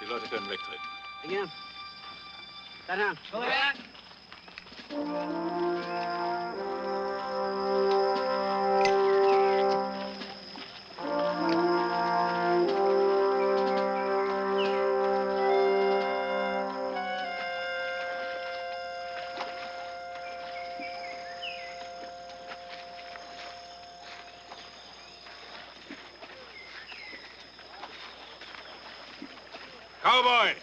Die Leute können wegtreten. Ja. Dann an. Cowboy!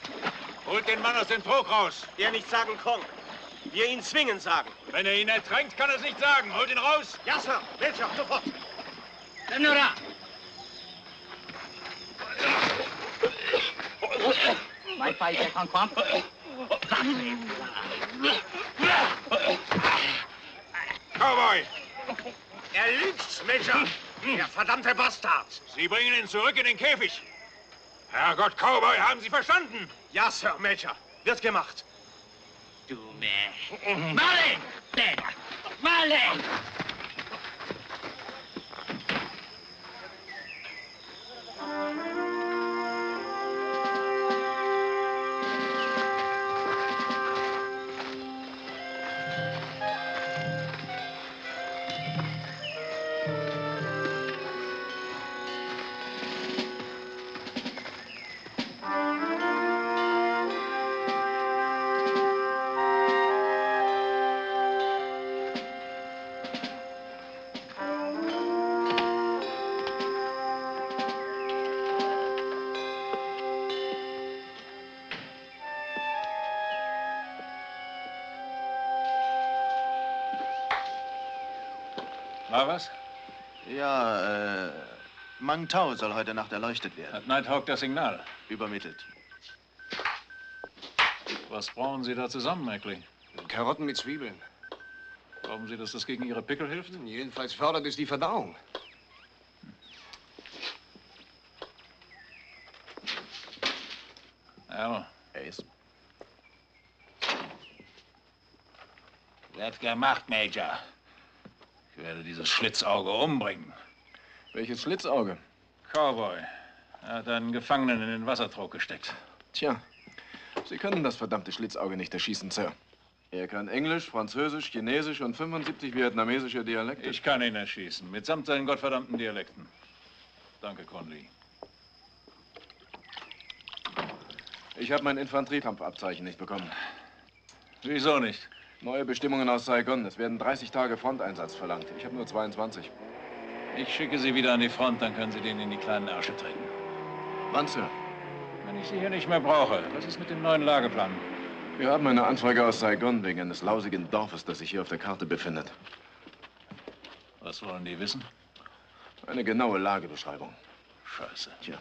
Holt den Mann aus dem Trog raus! Der nicht sagen Kong. Wir ihn zwingen sagen. Wenn er ihn ertränkt, kann er es nicht sagen. Holt ihn raus! Ja, Sir. Welcher? Sofort. Nimm nur da. Mein Pfeil, Kong kommt. Cowboy! Er lügt, Major. Der verdammte Bastard. Sie bringen ihn zurück in den Käfig. Herrgott, Cowboy, haben Sie verstanden? Ja, Sir, Major. Wird gemacht. Du Mann. Marlin! Marlin! War was? Ja, Mang Tao soll heute Nacht erleuchtet werden. Hat Nighthawk das Signal? Übermittelt. Was brauchen Sie da zusammen, Mackley? Karotten mit Zwiebeln. Glauben Sie, dass das gegen Ihre Pickel hilft? Jedenfalls fördert es die Verdauung. Ja. Ace. Wird gemacht, Major. Ich werde dieses Schlitzauge umbringen. Welches Schlitzauge? Cowboy. Er hat einen Gefangenen in den Wassertrog gesteckt. Tja, Sie können das verdammte Schlitzauge nicht erschießen, Sir. Er kann Englisch, Französisch, Chinesisch und 75 vietnamesische Dialekte. Ich kann ihn erschießen, mitsamt seinen gottverdammten Dialekten. Danke, Conley. Ich habe mein Infanteriekampfabzeichen nicht bekommen. Wieso nicht? Neue Bestimmungen aus Saigon. Es werden 30 Tage Fronteinsatz verlangt. Ich habe nur 22. Ich schicke Sie wieder an die Front, dann können Sie denen in die kleinen Ärsche treten. Wann, Sir? Wenn ich Sie hier nicht mehr brauche, was ist mit dem neuen Lageplan? Wir haben eine Anfrage aus Saigon wegen eines lausigen Dorfes, das sich hier auf der Karte befindet. Was wollen die wissen? Eine genaue Lagebeschreibung. Scheiße. Tja.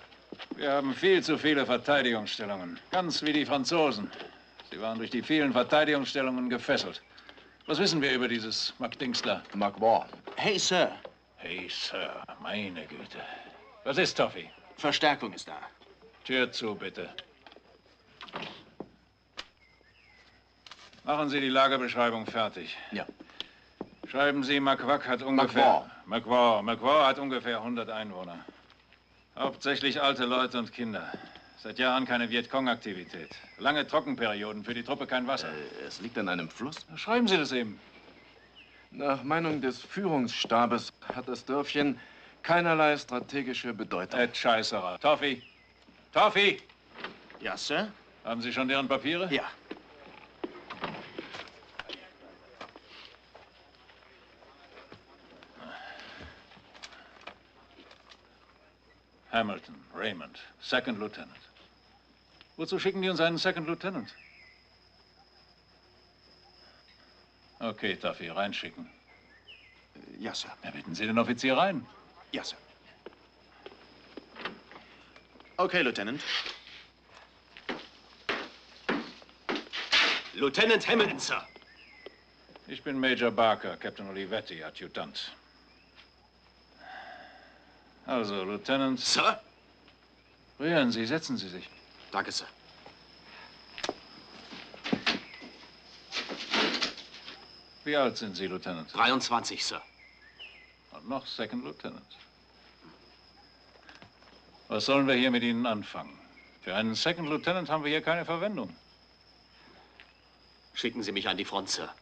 Wir haben viel zu viele Verteidigungsstellungen. Ganz wie die Franzosen. Sie waren durch die vielen Verteidigungsstellungen gefesselt. Was wissen wir über dieses McDingstler? McWar. Hey, Sir. Hey, Sir, meine Güte. Was ist, Toffee? Verstärkung ist da. Tür zu, bitte. Machen Sie die Lagerbeschreibung fertig. Ja. Schreiben Sie, McWack hat ungefähr... McWar hat ungefähr 100 Einwohner. Hauptsächlich alte Leute und Kinder. Seit Jahren keine Vietcong-Aktivität. Lange Trockenperioden, für die Truppe kein Wasser. Es liegt an einem Fluss. Schreiben Sie das eben. Nach Meinung des Führungsstabes hat das Dörfchen keinerlei strategische Bedeutung. Scheißerer. Toffee! Toffee! Ja, Sir? Haben Sie schon deren Papiere? Ja. Hamilton, Raymond, Second Lieutenant. Wozu schicken die uns einen Second Lieutenant? Okay, Toffee, reinschicken. Ja, Sir. Ja, bitten Sie den Offizier rein. Ja, Sir. Okay, Lieutenant. Lieutenant Hamilton, Sir. Ich bin Major Barker, Captain Olivetti, Adjutant. Also, Lieutenant... Sir? Rühren Sie, setzen Sie sich. Danke, Sir. Wie alt sind Sie, Lieutenant? 23, Sir. Und noch Second Lieutenant. Was sollen wir hier mit Ihnen anfangen? Für einen Second Lieutenant haben wir hier keine Verwendung. Schicken Sie mich an die Front, Sir.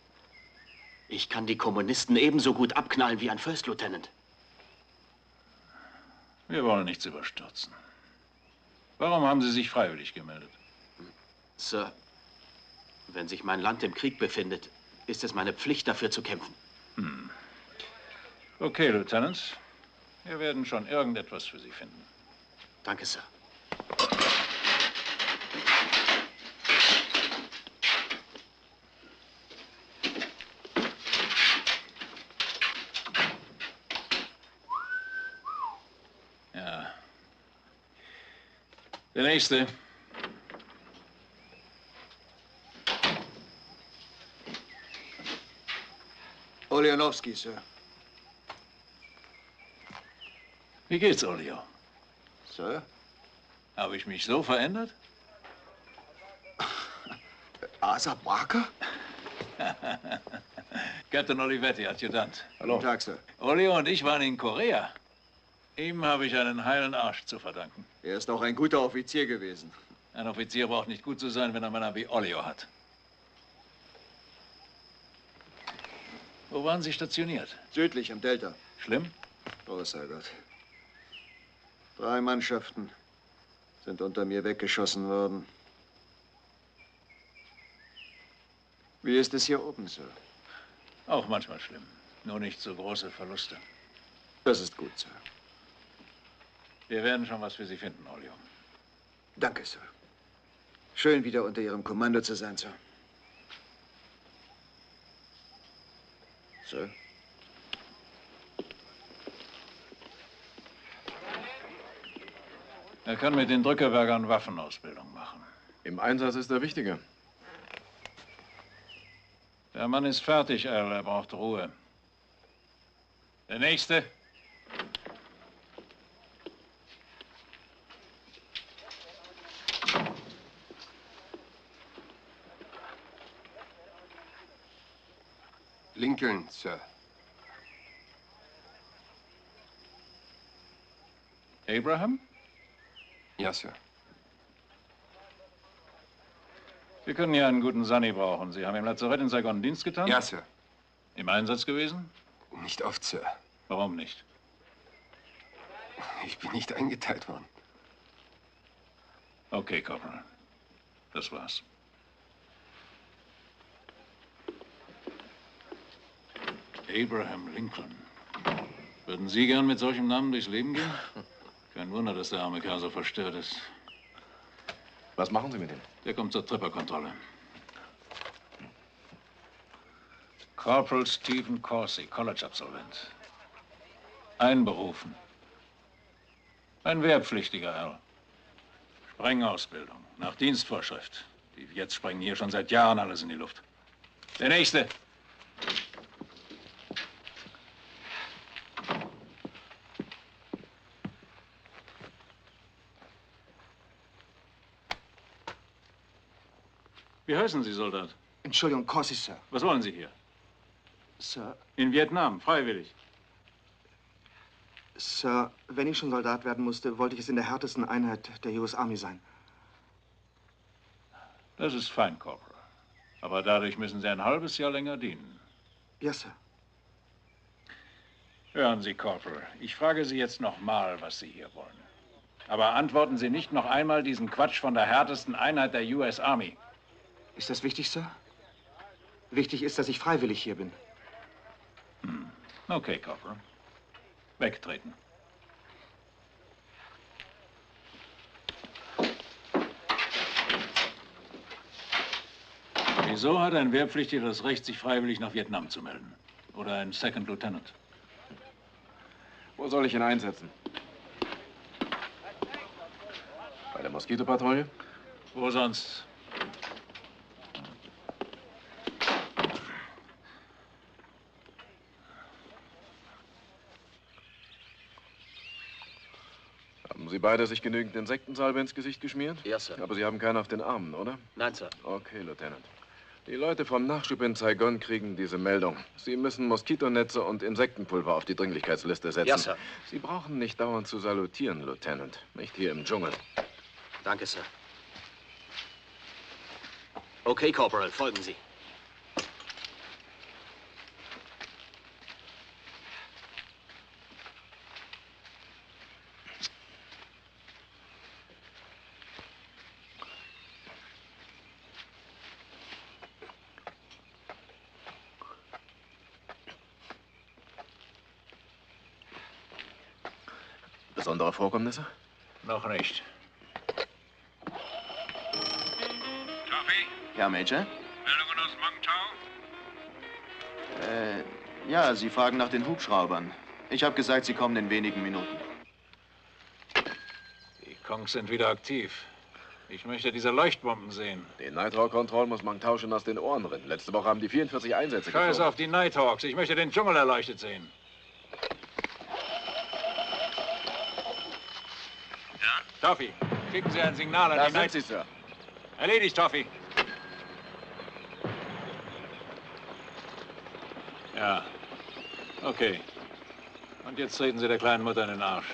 Ich kann die Kommunisten ebenso gut abknallen wie ein First Lieutenant. Wir wollen nichts überstürzen. Warum haben Sie sich freiwillig gemeldet? Sir, wenn sich mein Land im Krieg befindet, ist es meine Pflicht, dafür zu kämpfen. Okay, Lieutenant. Wir werden schon irgendetwas für Sie finden. Danke, Sir. Ja. Der nächste. Oleanowski, Sir. Wie geht's, Olio? Sir? Habe ich mich so verändert? Asa Barker? Captain Olivetti, Adjutant. Hallo. Guten Tag, Sir. Olio und ich waren in Korea. Ihm habe ich einen heilen Arsch zu verdanken. Er ist auch ein guter Offizier gewesen. Ein Offizier braucht nicht gut zu sein, wenn er Männer wie Olio hat. Wo waren Sie stationiert? Südlich am Delta. Schlimm? Oh, Herrgott. 3 Mannschaften sind unter mir weggeschossen worden. Wie ist es hier oben, Sir? Auch manchmal schlimm. Nur nicht so große Verluste. Das ist gut, Sir. Wir werden schon was für Sie finden, Olio. Danke, Sir. Schön, wieder unter Ihrem Kommando zu sein, Sir. Sir? Er kann mit den Drückebergern Waffenausbildung machen. Im Einsatz ist er wichtiger. Der Mann ist fertig, Al. Er braucht Ruhe. Der nächste. Lincoln, Sir. Abraham? Ja, Sir. Wir können hier einen guten Sunny brauchen. Sie haben im Lazarett in Saigon Dienst getan? Ja, Sir. Im Einsatz gewesen? Nicht oft, Sir. Warum nicht? Ich bin nicht eingeteilt worden. Okay, Corporal. Das war's. Abraham Lincoln. Würden Sie gern mit solchem Namen durchs Leben gehen? Kein Wunder, dass der arme Kerl so verstört ist. Was machen Sie mit ihm? Der kommt zur Tripperkontrolle. Corporal Stephen Corsi, College-Absolvent. Einberufen. Ein Wehrpflichtiger, Al. Sprengausbildung, nach Dienstvorschrift. Die jetzt sprengen hier schon seit Jahren alles in die Luft. Der nächste. Wie heißen Sie, Soldat? Entschuldigung, Corsi, Sir. Was wollen Sie hier? Sir, In Vietnam, freiwillig. Sir, wenn ich schon Soldat werden musste, wollte ich es in der härtesten Einheit der US Army sein. Das ist fein, Corporal. Aber dadurch müssen Sie ein halbes Jahr länger dienen. Ja, Sir. Hören Sie, Corporal, ich frage Sie jetzt noch mal, was Sie hier wollen. Aber antworten Sie nicht noch einmal diesen Quatsch von der härtesten Einheit der US Army. Ist das wichtig, Sir? Wichtig ist, dass ich freiwillig hier bin. Okay, Corporal. Wegtreten. Wieso hat ein Wehrpflichtiger das Recht, sich freiwillig nach Vietnam zu melden? Oder ein Second Lieutenant? Wo soll ich ihn einsetzen? Bei der Moskitopatrouille? Wo sonst? Haben Sie beide sich genügend Insektensalbe ins Gesicht geschmiert? Ja, Sir. Aber Sie haben keinen auf den Armen, oder? Nein, Sir. Okay, Lieutenant. Die Leute vom Nachschub in Saigon kriegen diese Meldung. Sie müssen Moskitonetze und Insektenpulver auf die Dringlichkeitsliste setzen. Ja, Sir. Sie brauchen nicht dauernd zu salutieren, Lieutenant. Nicht hier im Dschungel. Danke, Sir. Okay, Corporal, folgen Sie. Besondere Vorkommnisse? Noch nicht. Toffee, Ja, Major? Meldungen aus Mangtao? Ja, Sie fragen nach den Hubschraubern. Ich habe gesagt, sie kommen in wenigen Minuten. Die Kongs sind wieder aktiv. Ich möchte diese Leuchtbomben sehen. Den Nighthawk Control muss man tauschen aus den Ohren rinnen. Letzte Woche haben die 44 Einsätze Scheiß geflogen. auf die Nighthawks. Ich möchte den Dschungel erleuchtet sehen. Ja? Toffee, schicken Sie ein Signal an Da die sind Night... Sie, Sir. Erledigt, Toffee. Ja. Okay. Und jetzt treten Sie der kleinen Mutter in den Arsch.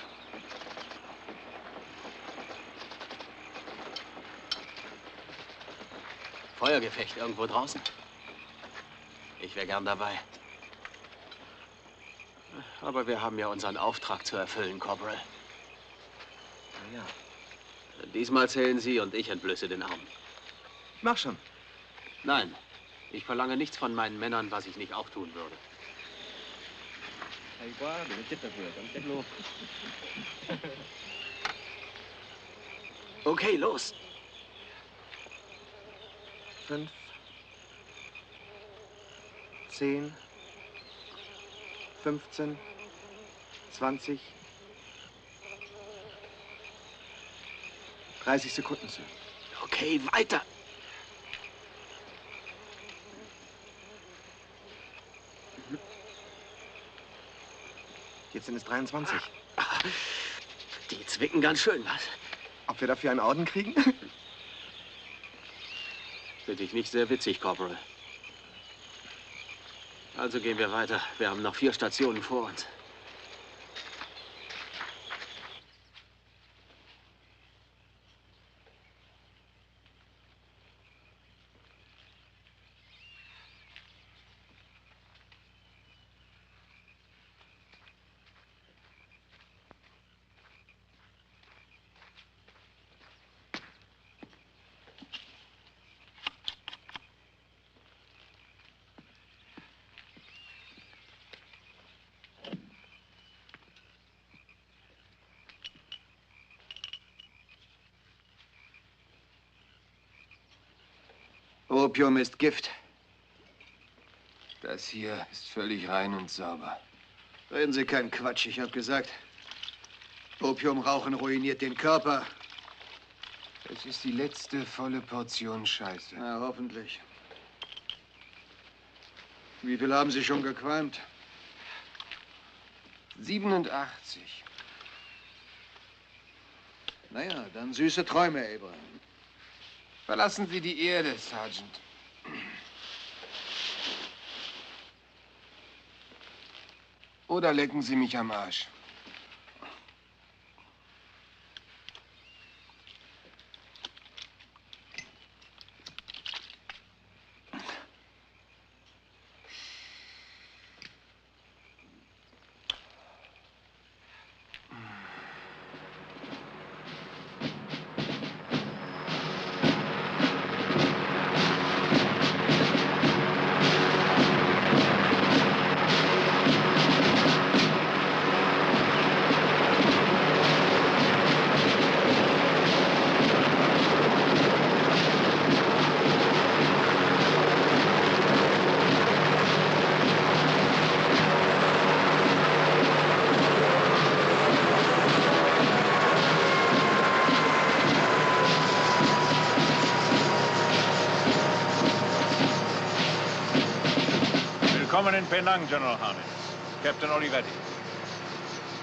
Feuergefecht irgendwo draußen. Ich wäre gern dabei. Aber wir haben ja unseren Auftrag zu erfüllen, Corporal. Na ja. Diesmal zählen Sie und ich entblöße den Arm. Mach schon. Nein, ich verlange nichts von meinen Männern, was ich nicht auch tun würde. Okay, los. 5, 10, 15, 20, 30 Sekunden, Sir. Okay, weiter. Jetzt sind es 23. Die zwicken ganz schön, was? Ob wir dafür einen Orden kriegen? Finde ich nicht sehr witzig, Corporal. Also gehen wir weiter. Wir haben noch 4 Stationen vor uns. Opium ist Gift. Das hier ist völlig rein und sauber. Reden Sie keinen Quatsch, ich habe gesagt. Opiumrauchen ruiniert den Körper. Es ist die letzte volle Portion Scheiße. Na, hoffentlich. Wie viel haben Sie schon gequalmt? 87. Naja, dann süße Träume, Abraham. Verlassen Sie die Erde, Sergeant. Oder lecken Sie mich am Arsch. Willkommen in Penang, General Harnett. Captain Olivetti.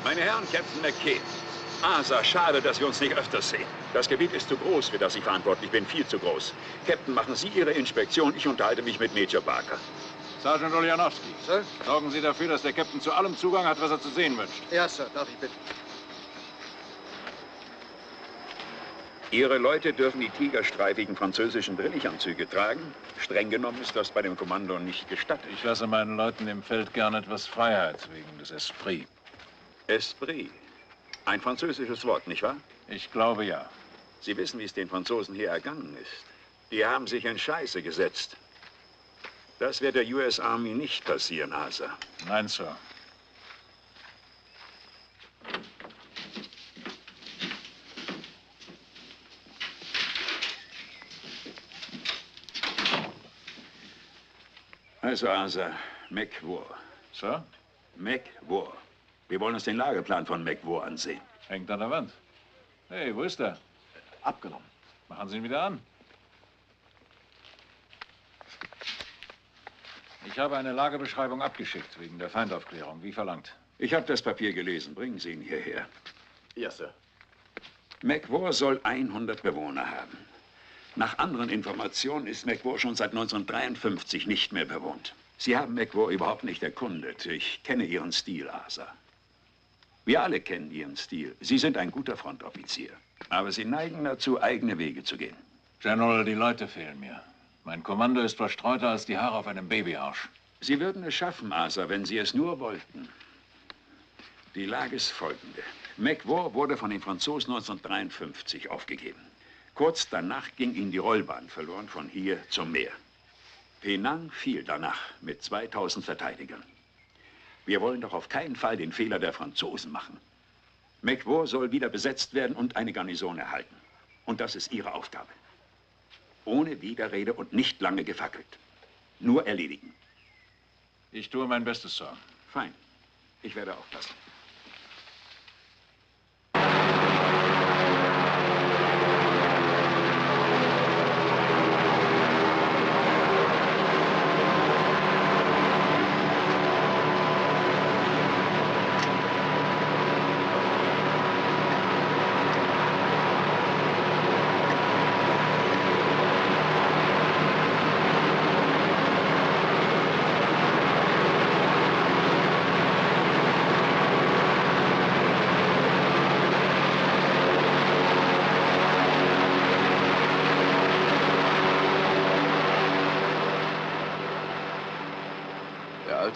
Meine Herren, Captain McKay. Asa, schade, dass wir uns nicht öfters sehen. Das Gebiet ist zu groß, für das ich verantwortlich bin, viel zu groß. Captain, machen Sie Ihre Inspektion, ich unterhalte mich mit Major Barker. Sergeant Oljanowski. Sir? Sorgen Sie dafür, dass der Captain zu allem Zugang hat, was er zu sehen wünscht. Ja, Sir, darf ich bitten? Ihre Leute dürfen die tigerstreifigen französischen Drillichanzüge tragen. Streng genommen ist das bei dem Kommando nicht gestattet. Ich lasse meinen Leuten im Feld gern etwas Freiheit wegen des Esprit. Esprit. Ein französisches Wort, nicht wahr? Ich glaube, ja. Sie wissen, wie es den Franzosen hier ergangen ist. Die haben sich in Scheiße gesetzt. Das wird der US Army nicht passieren, Asa. Nein, Sir. Also, Asa, McWar. Sir? McWar. Wir wollen uns den Lageplan von McWar ansehen. Hängt an der Wand. Hey, wo ist er? Abgenommen. Machen Sie ihn wieder an. Ich habe eine Lagebeschreibung abgeschickt, wegen der Feindaufklärung, wie verlangt. Ich habe das Papier gelesen. Bringen Sie ihn hierher. Ja, Sir. McWar soll 100 Bewohner haben. Nach anderen Informationen ist McWar schon seit 1953 nicht mehr bewohnt. Sie haben McWar überhaupt nicht erkundet. Ich kenne Ihren Stil, Asa. Wir alle kennen Ihren Stil. Sie sind ein guter Frontoffizier. Aber Sie neigen dazu, eigene Wege zu gehen. General, die Leute fehlen mir. Mein Kommando ist verstreuter als die Haare auf einem Babyarsch. Sie würden es schaffen, Asa, wenn Sie es nur wollten. Die Lage ist folgende. McWar wurde von den Franzosen 1953 aufgegeben. Kurz danach ging ihnen die Rollbahn verloren von hier zum Meer. Penang fiel danach mit 2000 Verteidigern. Wir wollen doch auf keinen Fall den Fehler der Franzosen machen. McWar soll wieder besetzt werden und eine Garnison erhalten. Und das ist Ihre Aufgabe. Ohne Widerrede und nicht lange gefackelt. Nur erledigen. Ich tue mein Bestes, Sir. Fein. Ich werde aufpassen.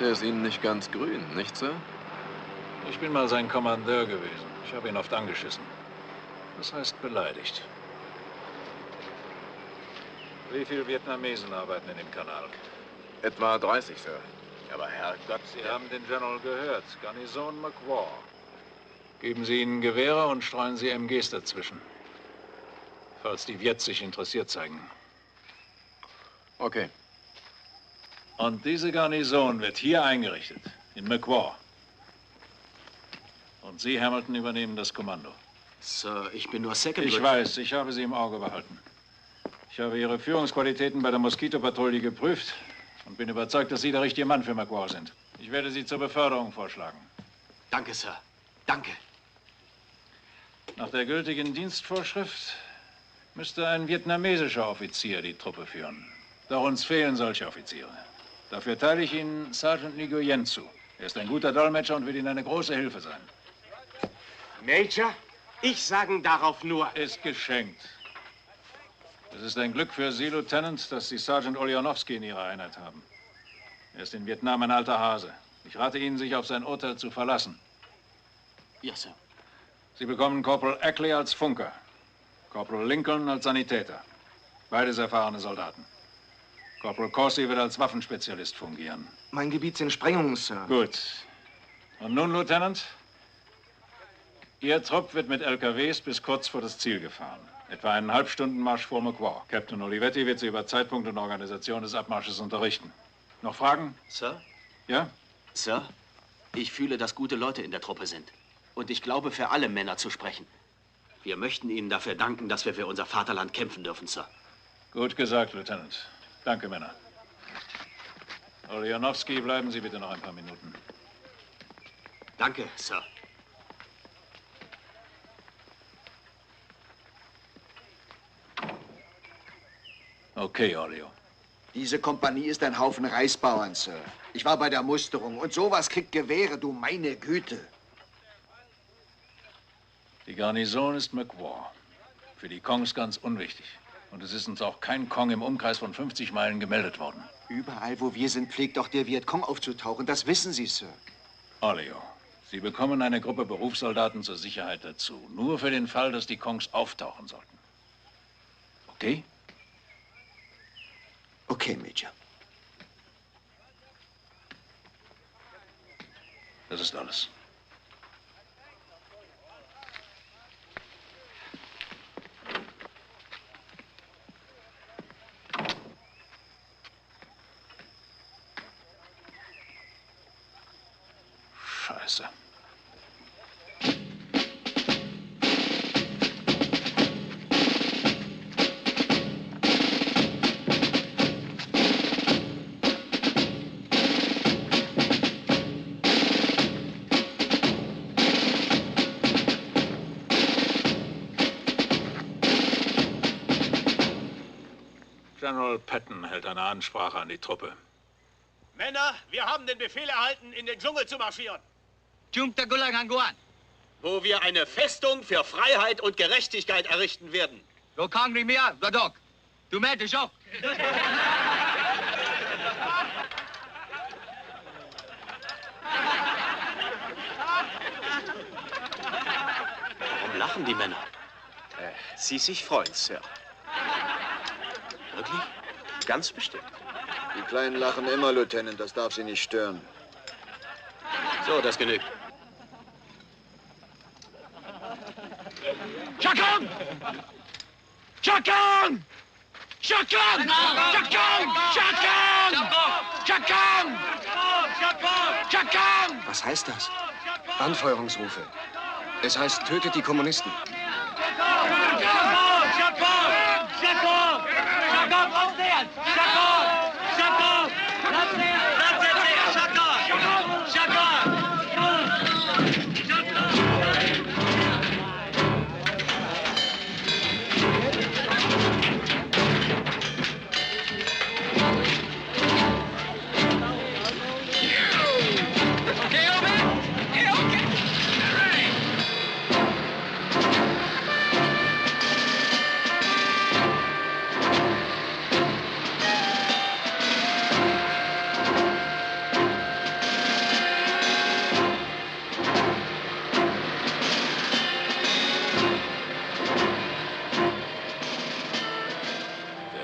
Der ist Ihnen nicht ganz grün, nicht, Sir? Ich bin mal sein Kommandeur gewesen. Ich habe ihn oft angeschissen. Das heißt beleidigt. Wie viele Vietnamesen arbeiten in dem Kanal? Etwa 30, Sir. Aber Herrgott, Sie haben den General gehört. Garnison McWar. Geben Sie ihnen Gewehre und streuen Sie MGs dazwischen. Falls die Viets sich interessiert zeigen. Okay. Und diese Garnison wird hier eingerichtet, in McWar. Und Sie, Hamilton, übernehmen das Kommando. Sir, ich bin nur Second. Ich weiß, ich habe Sie im Auge behalten. Ich habe Ihre Führungsqualitäten bei der Moskito-Patrouille geprüft und bin überzeugt, dass Sie der richtige Mann für McWar sind. Ich werde Sie zur Beförderung vorschlagen. Danke, Sir. Danke. Nach der gültigen Dienstvorschrift müsste ein vietnamesischer Offizier die Truppe führen. Doch uns fehlen solche Offiziere. Dafür teile ich Ihnen Sergeant Nguyen zu. Er ist ein guter Dolmetscher und wird Ihnen eine große Hilfe sein. Major, ich sagen darauf nur. Ist geschenkt. Es ist ein Glück für Sie, Lieutenant, dass Sie Sergeant Oljanowski in Ihrer Einheit haben. Er ist in Vietnam ein alter Hase. Ich rate Ihnen, sich auf sein Urteil zu verlassen. Ja, Sir. Sie bekommen Corporal Ackley als Funker, Corporal Lincoln als Sanitäter. Beides erfahrene Soldaten. Corporal Corsi wird als Waffenspezialist fungieren. Mein Gebiet sind Sprengungen, Sir. Gut. Und nun, Lieutenant? Ihr Trupp wird mit LKWs bis kurz vor das Ziel gefahren. Etwa einen Halbstundenmarsch vor McWar. Captain Olivetti wird Sie über Zeitpunkt und Organisation des Abmarsches unterrichten. Noch Fragen? Sir? Ja? Sir, ich fühle, dass gute Leute in der Truppe sind. Und ich glaube, für alle Männer zu sprechen. Wir möchten Ihnen dafür danken, dass wir für unser Vaterland kämpfen dürfen, Sir. Gut gesagt, Lieutenant. Danke, Männer. Oljanowski, bleiben Sie bitte noch ein paar Minuten. Danke, Sir. Okay, Olio. Diese Kompanie ist ein Haufen Reisbauern, Sir. Ich war bei der Musterung und sowas kriegt Gewehre, du meine Güte. Die Garnison ist McWar. Für die Kongs ganz unwichtig. Und es ist uns auch kein Kong im Umkreis von 50 Meilen gemeldet worden. Überall, wo wir sind, pflegt auch der Vietcong aufzutauchen. Das wissen Sie, Sir. Olio, Sie bekommen eine Gruppe Berufssoldaten zur Sicherheit dazu. Nur für den Fall, dass die Kongs auftauchen sollten. Okay? Okay, Major. Das ist alles. Scheiße. General Patton hält eine Ansprache an die Truppe. Männer, wir haben den Befehl erhalten, in den Dschungel zu marschieren. Wo wir eine Festung für Freiheit und Gerechtigkeit errichten werden. Warum lachen die Männer? Sie sich freuen, Sir. Wirklich? Ganz bestimmt. Die Kleinen lachen immer, Lieutenant. Das darf Sie nicht stören. So, das genügt. Chakon! Chakon! Chakon! Chakon! Chakon! Chakon! Chakon! Was heißt das? Anfeuerungsrufe. Es heißt, tötet die Kommunisten.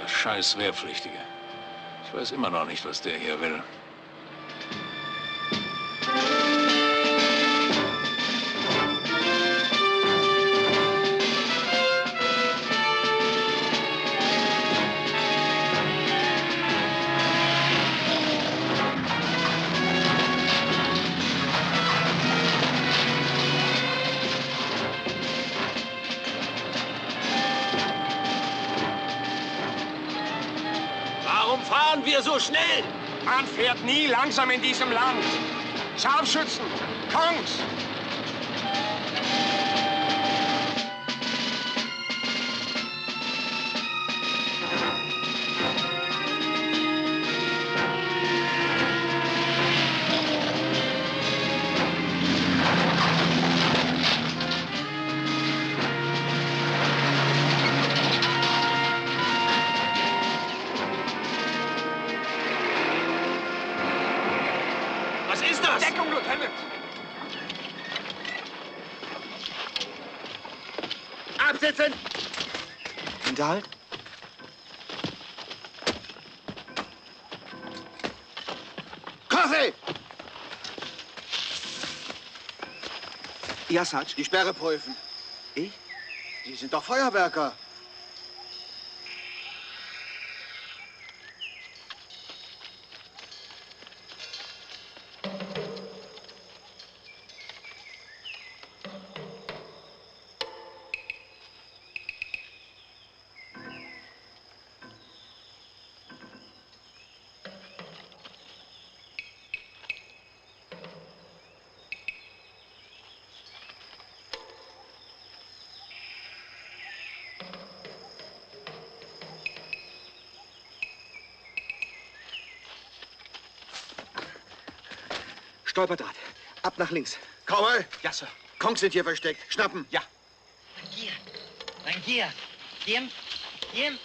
Scheiß Wehrpflichtige. Ich weiß immer noch nicht, was der hier will. Warum fahren wir so schnell? Man fährt nie langsam in diesem Land. Scharfschützen, Kongs! Was ist das? Deckung, Lieutenant! Absitzen! Hinterhalt? Kaffee! Ja, Sarge. Die Sperre prüfen. Ich? Sie sind doch Feuerwerker. Stolperdraht. Ab nach links. Cowboy, Ja, Sir. Kongs sind hier versteckt. Schnappen. Ja. Hier. Tranquila. Jim? Jim?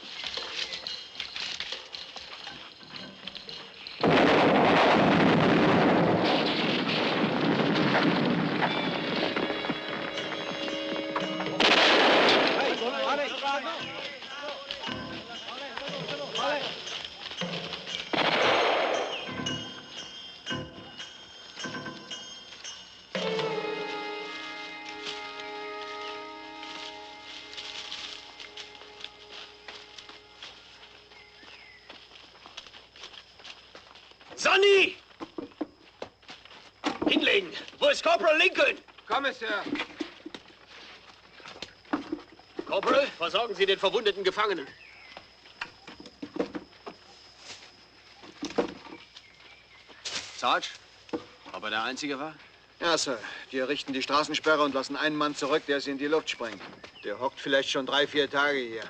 Sonny! Hinlegen! Wo ist Corporal Lincoln? Kommissar! Corporal, versorgen Sie den verwundeten Gefangenen. Sarge, ob er der Einzige war? Ja, Sir. Wir richten die Straßensperre und lassen einen Mann zurück, der sie in die Luft sprengt. Der hockt vielleicht schon 3, 4 Tage hier.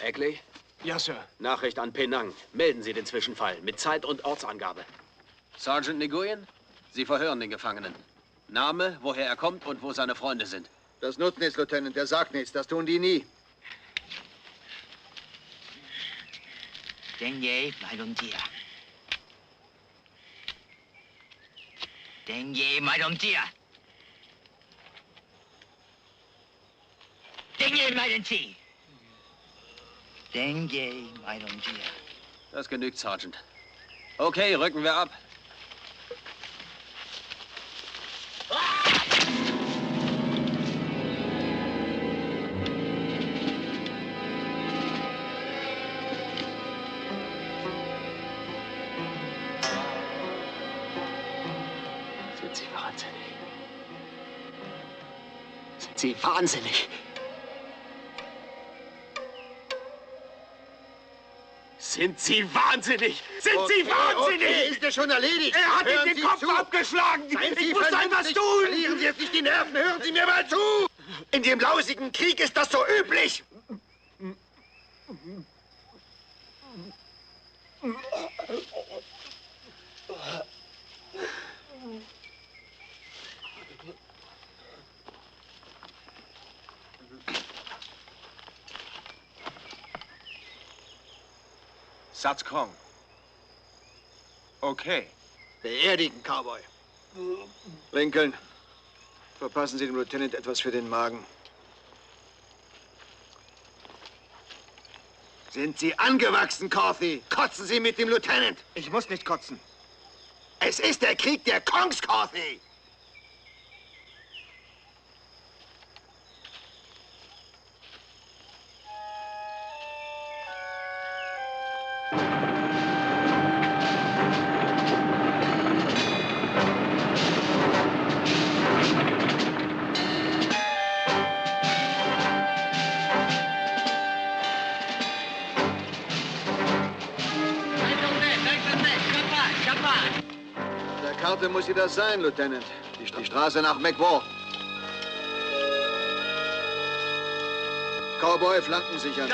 Eckley? Ja, Sir. Nachricht an Penang. Melden Sie den Zwischenfall mit Zeit- und Ortsangabe. Sergeant Nguyen, Sie verhören den Gefangenen. Name, woher er kommt und wo seine Freunde sind. Das nutzt nichts, Lieutenant. Der sagt nichts. Das tun die nie. Denye, Maidontia. Denye, Maidontia. Denye, Maidontia. Denye, Maidontia. Das genügt, Sergeant. Okay, rücken wir ab. Sind Sie wahnsinnig? Sind Sie wahnsinnig? Sind Sie wahnsinnig? Sind Sie wahnsinnig? Okay, ist ja schon erledigt. Er hat Hören ihm den Sie Kopf zu. abgeschlagen! Seien Sie Ich muss etwas vernünftig. tun! Verlieren Sie jetzt nicht die Nerven. Hören Sie mir mal zu. In dem lausigen Krieg ist das so üblich. Satz Kong. Okay. Beerdigen, Cowboy. Lincoln, verpassen Sie dem Lieutenant etwas für den Magen. Sind Sie angewachsen, Corthy? Kotzen Sie mit dem Lieutenant. Ich muss nicht kotzen. Es ist der Krieg der Kongs, Corthy. Der Karte muss sie das sein, Lieutenant. Die Straße nach McWaw. Cowboy, Flanken sichern.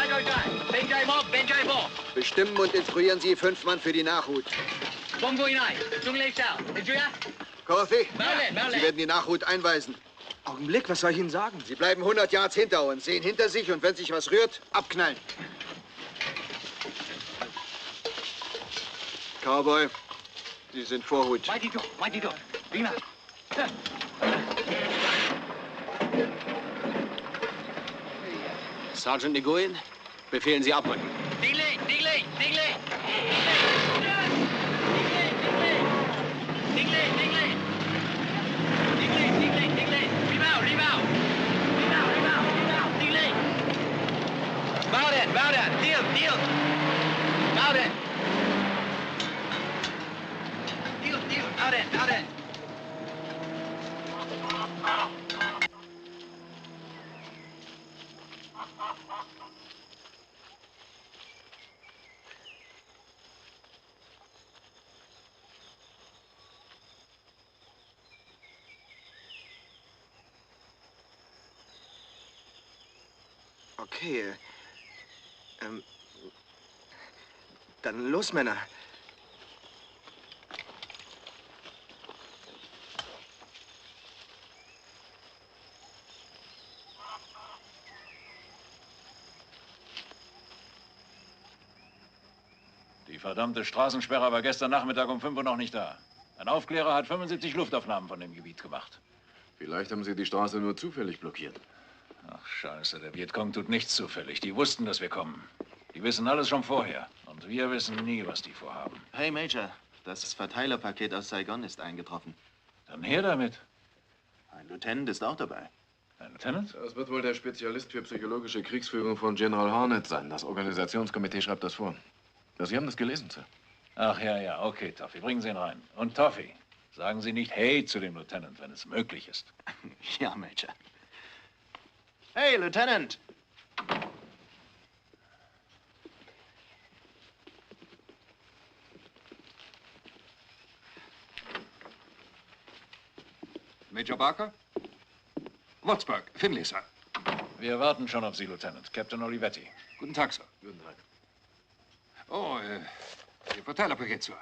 Bestimmen und instruieren Sie 5 Mann für die Nachhut. Corthy, Sie werden die Nachhut einweisen. Augenblick, was soll ich Ihnen sagen? Sie bleiben 100 Yards hinter uns, sehen hinter sich und wenn sich was rührt, abknallen. Cowboy, Sie sind Vorhut. Sergeant Nguyen, befehlen Sie abrücken. Okay, dann los, Männer. verdammte Straßensperrer war gestern Nachmittag um 5 Uhr noch nicht da. Ein Aufklärer hat 75 Luftaufnahmen von dem Gebiet gemacht. Vielleicht haben Sie die Straße nur zufällig blockiert. Ach, Scheiße, der Vietcong tut nichts zufällig. Die wussten, dass wir kommen. Die wissen alles schon vorher. Und wir wissen nie, was die vorhaben. Hey, Major, das Verteilerpaket aus Saigon ist eingetroffen. Dann her damit. Ein Lieutenant ist auch dabei. Ein Lieutenant? Das wird wohl der Spezialist für psychologische Kriegsführung von General Harnett sein. Das Organisationskomitee schreibt das vor. Ja, Sie haben das gelesen, Sir. Ach ja, ja, okay, Toffee, bringen Sie ihn rein. Und Toffee, sagen Sie nicht Hey zu dem Lieutenant, wenn es möglich ist. Ja, Major. Hey, Lieutenant! Major Barker? Wattsburg, Finley, Sir. Wir warten schon auf Sie, Lieutenant. Captain Olivetti. Guten Tag, Sir. Guten Tag. Oh, Ihr Verteilerpaket, Sir.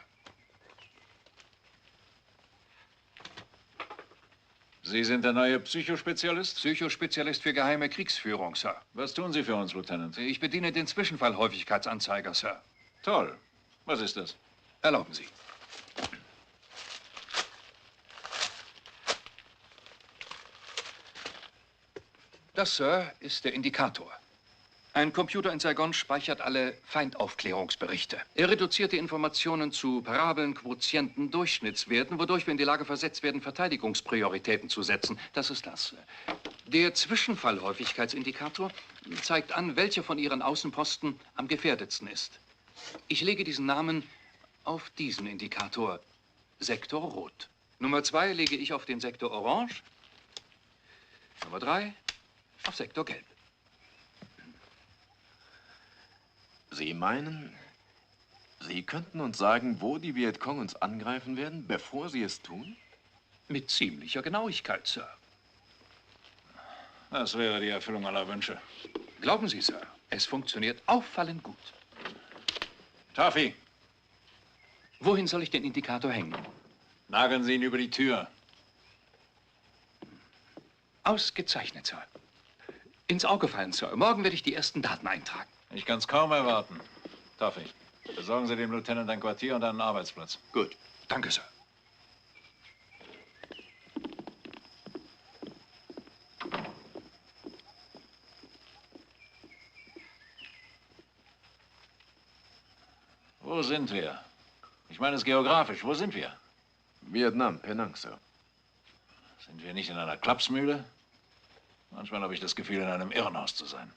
Sie sind der neue Psychospezialist? Psychospezialist für geheime Kriegsführung, Sir. Was tun Sie für uns, Lieutenant? Ich bediene den Zwischenfallhäufigkeitsanzeiger, Sir. Toll. Was ist das? Erlauben Sie. Das, Sir, ist der Indikator. Ein Computer in Saigon speichert alle Feindaufklärungsberichte. Er reduziert die Informationen zu Parabeln, Quotienten, Durchschnittswerten, wodurch wir in die Lage versetzt werden, Verteidigungsprioritäten zu setzen. Das ist das. Der Zwischenfallhäufigkeitsindikator zeigt an, welcher von Ihren Außenposten am gefährdetsten ist. Ich lege diesen Namen auf diesen Indikator, Sektor Rot. Nummer 2 lege ich auf den Sektor Orange. Nummer 3 auf Sektor Gelb. Sie meinen, Sie könnten uns sagen, wo die Vietcong uns angreifen werden, bevor sie es tun? Mit ziemlicher Genauigkeit, Sir. Das wäre die Erfüllung aller Wünsche. Glauben Sie, Sir, es funktioniert auffallend gut. Toffee, Wohin soll ich den Indikator hängen? nageln Sie ihn über die Tür. Ausgezeichnet, Sir. Ins Auge fallen, Sir. Morgen werde ich die ersten Daten eintragen. Ich kann es kaum erwarten. Toffee, besorgen Sie dem Lieutenant ein Quartier und einen Arbeitsplatz. Gut. Danke, Sir. Wo sind wir? Ich meine es geografisch. Wo sind wir? Vietnam, Penang, Sir. Sind wir nicht in einer Klapsmühle? Manchmal habe ich das Gefühl, in einem Irrenhaus zu sein.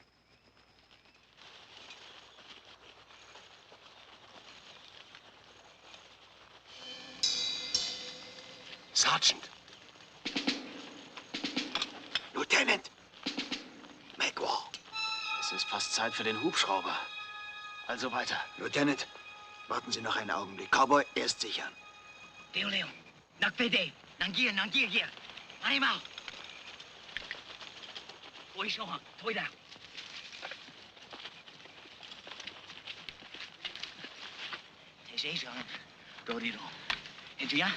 Sergeant. Lieutenant. McWall. Es ist fast Zeit für den Hubschrauber. Also weiter. Lieutenant, warten Sie noch einen Augenblick. Cowboy, erst sichern. Leo, Leo. Nach PD. Nangier, hier. Mach mal. Wo ist noch? Thôi da. Thế dễ rồi. Rồi đi rồi. Hình chú nhá.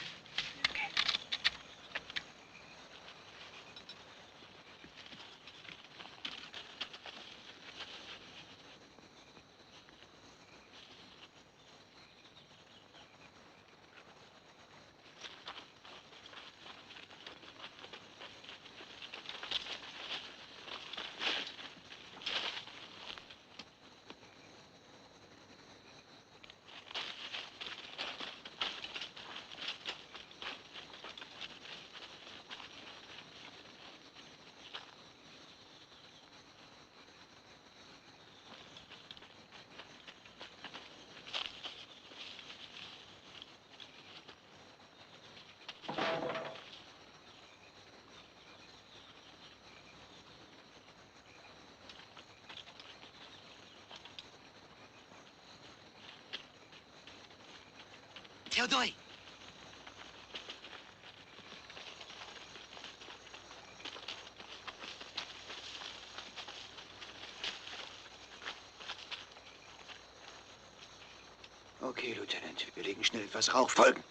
Theo tôi. Okay, Lieutenant, wir legen schnell etwas Rauch. Folgen!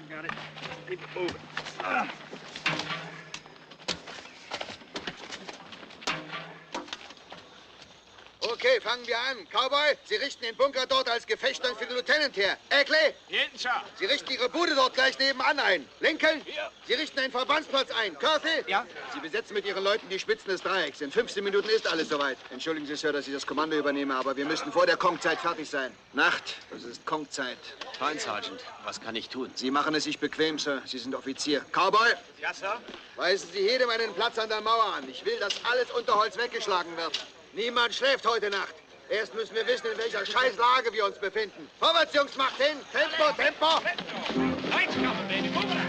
got it. Keep it moving. Ah. Okay, fangen wir an. Cowboy, Sie richten den Bunker dort als Gefechtstand für den Lieutenant her. Eckley, Hier hinten, Sir. Sie richten Ihre Bude dort gleich nebenan ein. Lincoln, Hier. Sie richten einen Verbandsplatz ein. Curfew, Ja. Sie besetzen mit Ihren Leuten die Spitzen des Dreiecks. In 15 Minuten ist alles soweit. Entschuldigen Sie, Sir, dass ich das Kommando übernehme, aber wir müssen vor der Kong-Zeit fertig sein. Nacht, das ist Kong-Zeit. Fein, Sergeant. Was kann ich tun? Sie machen es sich bequem, Sir. Sie sind Offizier. Cowboy, Ja, Sir. weisen Sie jedem einen Platz an der Mauer an. Ich will, dass alles Unterholz weggeschlagen wird. Niemand schläft heute Nacht. Erst müssen wir wissen, in welcher Scheißlage wir uns befinden. Vorwärts, Jungs, macht hin! Tempo, Tempo! Lights coming, baby. Move it out.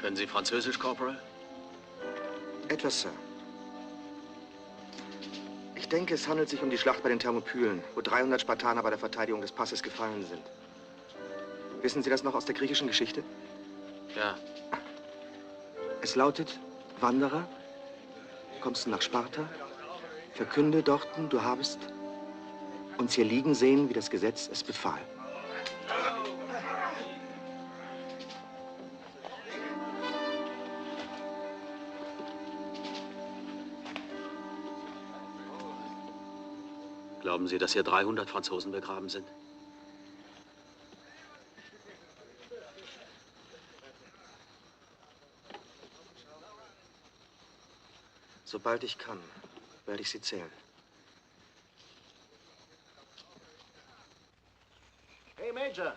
Können Sie Französisch, Corporal? Etwas, Sir. Ich denke, es handelt sich um die Schlacht bei den Thermopylen, wo 300 Spartaner bei der Verteidigung des Passes gefallen sind. Wissen Sie das noch aus der griechischen Geschichte? Ja. Es lautet, Wanderer, kommst du nach Sparta, verkünde dorten, du habest uns hier liegen sehen, wie das Gesetz es befahl. Glauben Sie, dass hier 300 Franzosen begraben sind? Sobald ich kann, werde ich sie zählen. Hey, Major.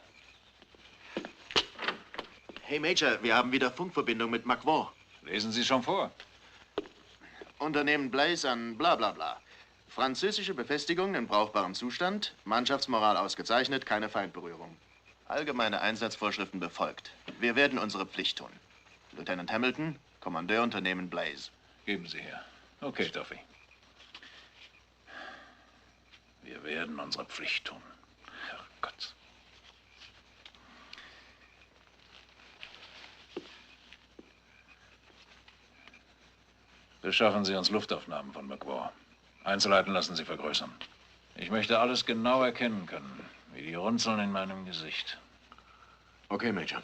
Hey, Major, wir haben wieder Funkverbindung mit Macron. Lesen Sie schon vor. Unternehmen Blaze an bla bla bla. Französische Befestigung in brauchbarem Zustand, Mannschaftsmoral ausgezeichnet, keine Feindberührung. Allgemeine Einsatzvorschriften befolgt. Wir werden unsere Pflicht tun. Lieutenant Hamilton, Kommandeur Unternehmen Blaze. Geben Sie her. Okay, Duffy. Wir werden unsere Pflicht tun. Herrgott. Beschaffen Sie uns Luftaufnahmen von McWar. Einzelheiten lassen Sie vergrößern. Ich möchte alles genau erkennen können, wie die Runzeln in meinem Gesicht. Okay, Major.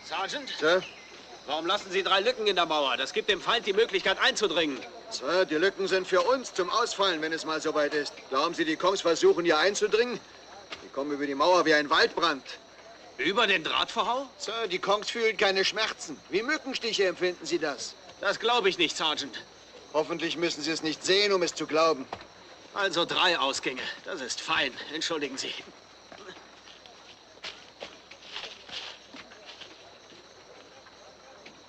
Sergeant? Sir? Warum lassen Sie 3 Lücken in der Mauer? Das gibt dem Feind die Möglichkeit einzudringen. Sir, die Lücken sind für uns zum Ausfallen, wenn es mal soweit ist. Glauben Sie, die Kongs versuchen hier einzudringen? Die kommen über die Mauer wie ein Waldbrand. Über den Drahtverhau? Sir, die Kongs fühlen keine Schmerzen. Wie Mückenstiche empfinden Sie das. Das glaube ich nicht, Sergeant. Hoffentlich müssen Sie es nicht sehen, um es zu glauben. Also 3 Ausgänge. Das ist fein. Entschuldigen Sie.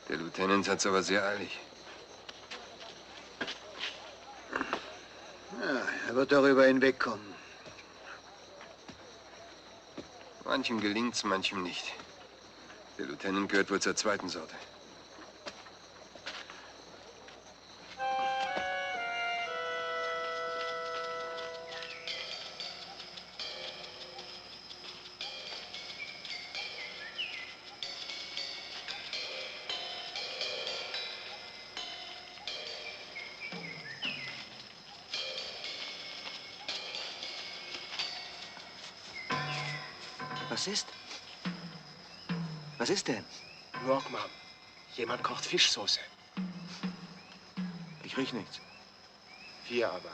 Der Lieutenant hat's aber sehr eilig. Ja, er wird darüber hinwegkommen. Manchem gelingt's, manchem nicht. Der Lieutenant gehört wohl zur zweiten Sorte. Was ist? Was ist denn? Morgmann. Jemand kocht Fischsoße. Ich riech nichts. 4 aber.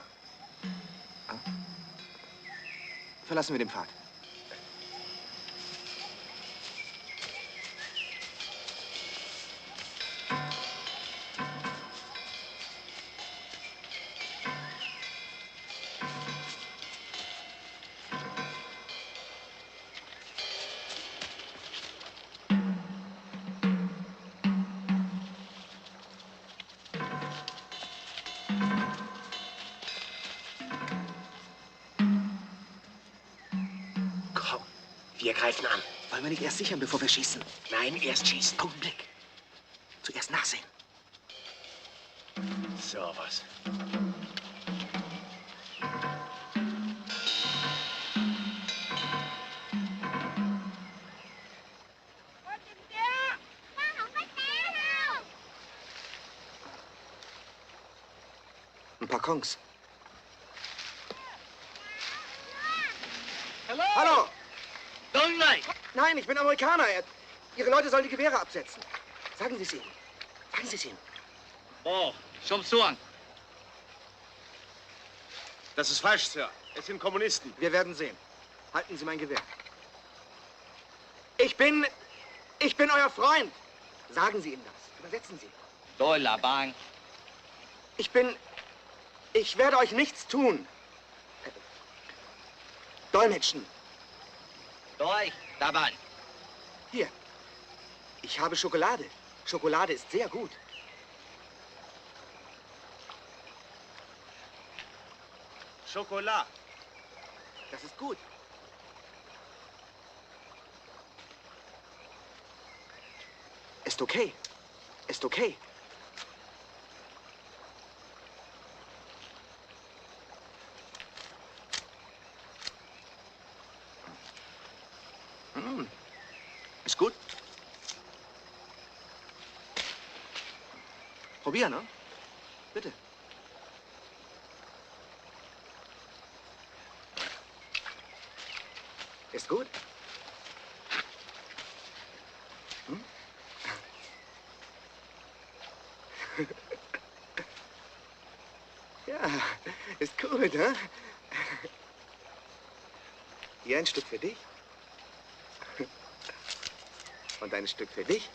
Verlassen wir den Pfad. Wir greifen an. Wollen wir nicht erst sichern, bevor wir schießen? Nein, erst schießen. Augenblick. Zuerst nachsehen. So was. Ein paar Kongs. Hallo! Hallo! Nein! Nein, ich bin Amerikaner. Ihre Leute sollen die Gewehre absetzen. Sagen Sie es ihnen. Sagen Sie es ihnen. Oh, schon so an. Das ist falsch, Sir. Es sind Kommunisten. Wir werden sehen. Halten Sie mein Gewehr. Ich bin euer Freund. Sagen Sie ihm das. Übersetzen Sie. Tôi là bạn. Ich werde euch nichts tun. Dolmetschen. Tôi là bạn. Hier. Ich habe Schokolade. Schokolade ist sehr gut. Schokolade. Das ist gut. Ist okay. Ist okay. Ist gut. Probieren, ne? Bitte. Ist gut. Hm? Ja, ist gut, ne? Hier ein Stück für dich. Und ein Stück für dich.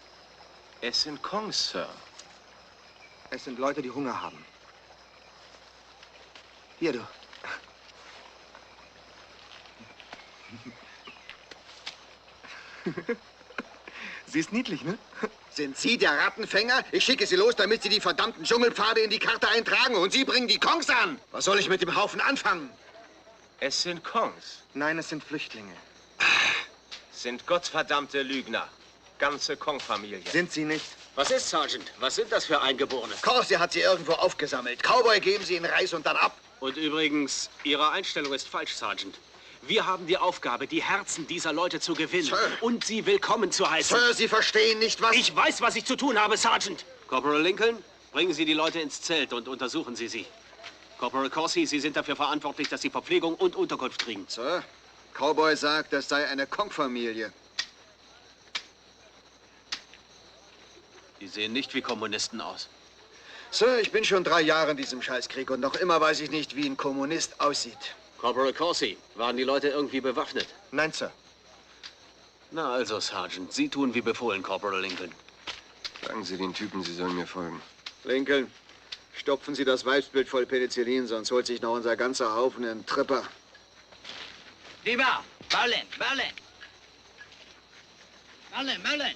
Es sind Kongs, Sir. Es sind Leute, die Hunger haben. Hier, du. Sie ist niedlich, ne? Sind Sie der Rattenfänger? Ich schicke Sie los, damit Sie die verdammten Dschungelpfade in die Karte eintragen. Und Sie bringen die Kongs an. Was soll ich mit dem Haufen anfangen? Es sind Kongs. Nein, es sind Flüchtlinge. Sind gottverdammte Lügner. Ganze Kong-Familie. Sind sie nicht? Was ist, Sergeant? Was sind das für Eingeborene? Corsi hat sie irgendwo aufgesammelt. Cowboy geben Sie in Reis und dann ab. Und übrigens, Ihre Einstellung ist falsch, Sergeant. Wir haben die Aufgabe, die Herzen dieser Leute zu gewinnen Sir. und sie willkommen zu heißen. Sir, Sie verstehen nicht, was... Ich weiß, was ich zu tun habe, Sergeant. Corporal Lincoln, bringen Sie die Leute ins Zelt und untersuchen Sie sie. Corporal Corsi, Sie sind dafür verantwortlich, dass Sie Verpflegung und Unterkunft kriegen. Sir, Cowboy sagt, das sei eine Kong-Familie. Die sehen nicht wie Kommunisten aus. Sir, ich bin schon 3 Jahre in diesem Scheißkrieg und noch immer weiß ich nicht, wie ein Kommunist aussieht. Corporal Corsi, waren die Leute irgendwie bewaffnet? Nein, Sir. Na also, Sergeant, Sie tun wie befohlen, Corporal Lincoln. Sagen Sie den Typen, Sie sollen mir folgen. Lincoln, stopfen Sie das Weibsbild voll Penicillin, sonst holt sich noch unser ganzer Haufen einen Tripper. Lieber, Berlin, Berlin. Berlin, Berlin.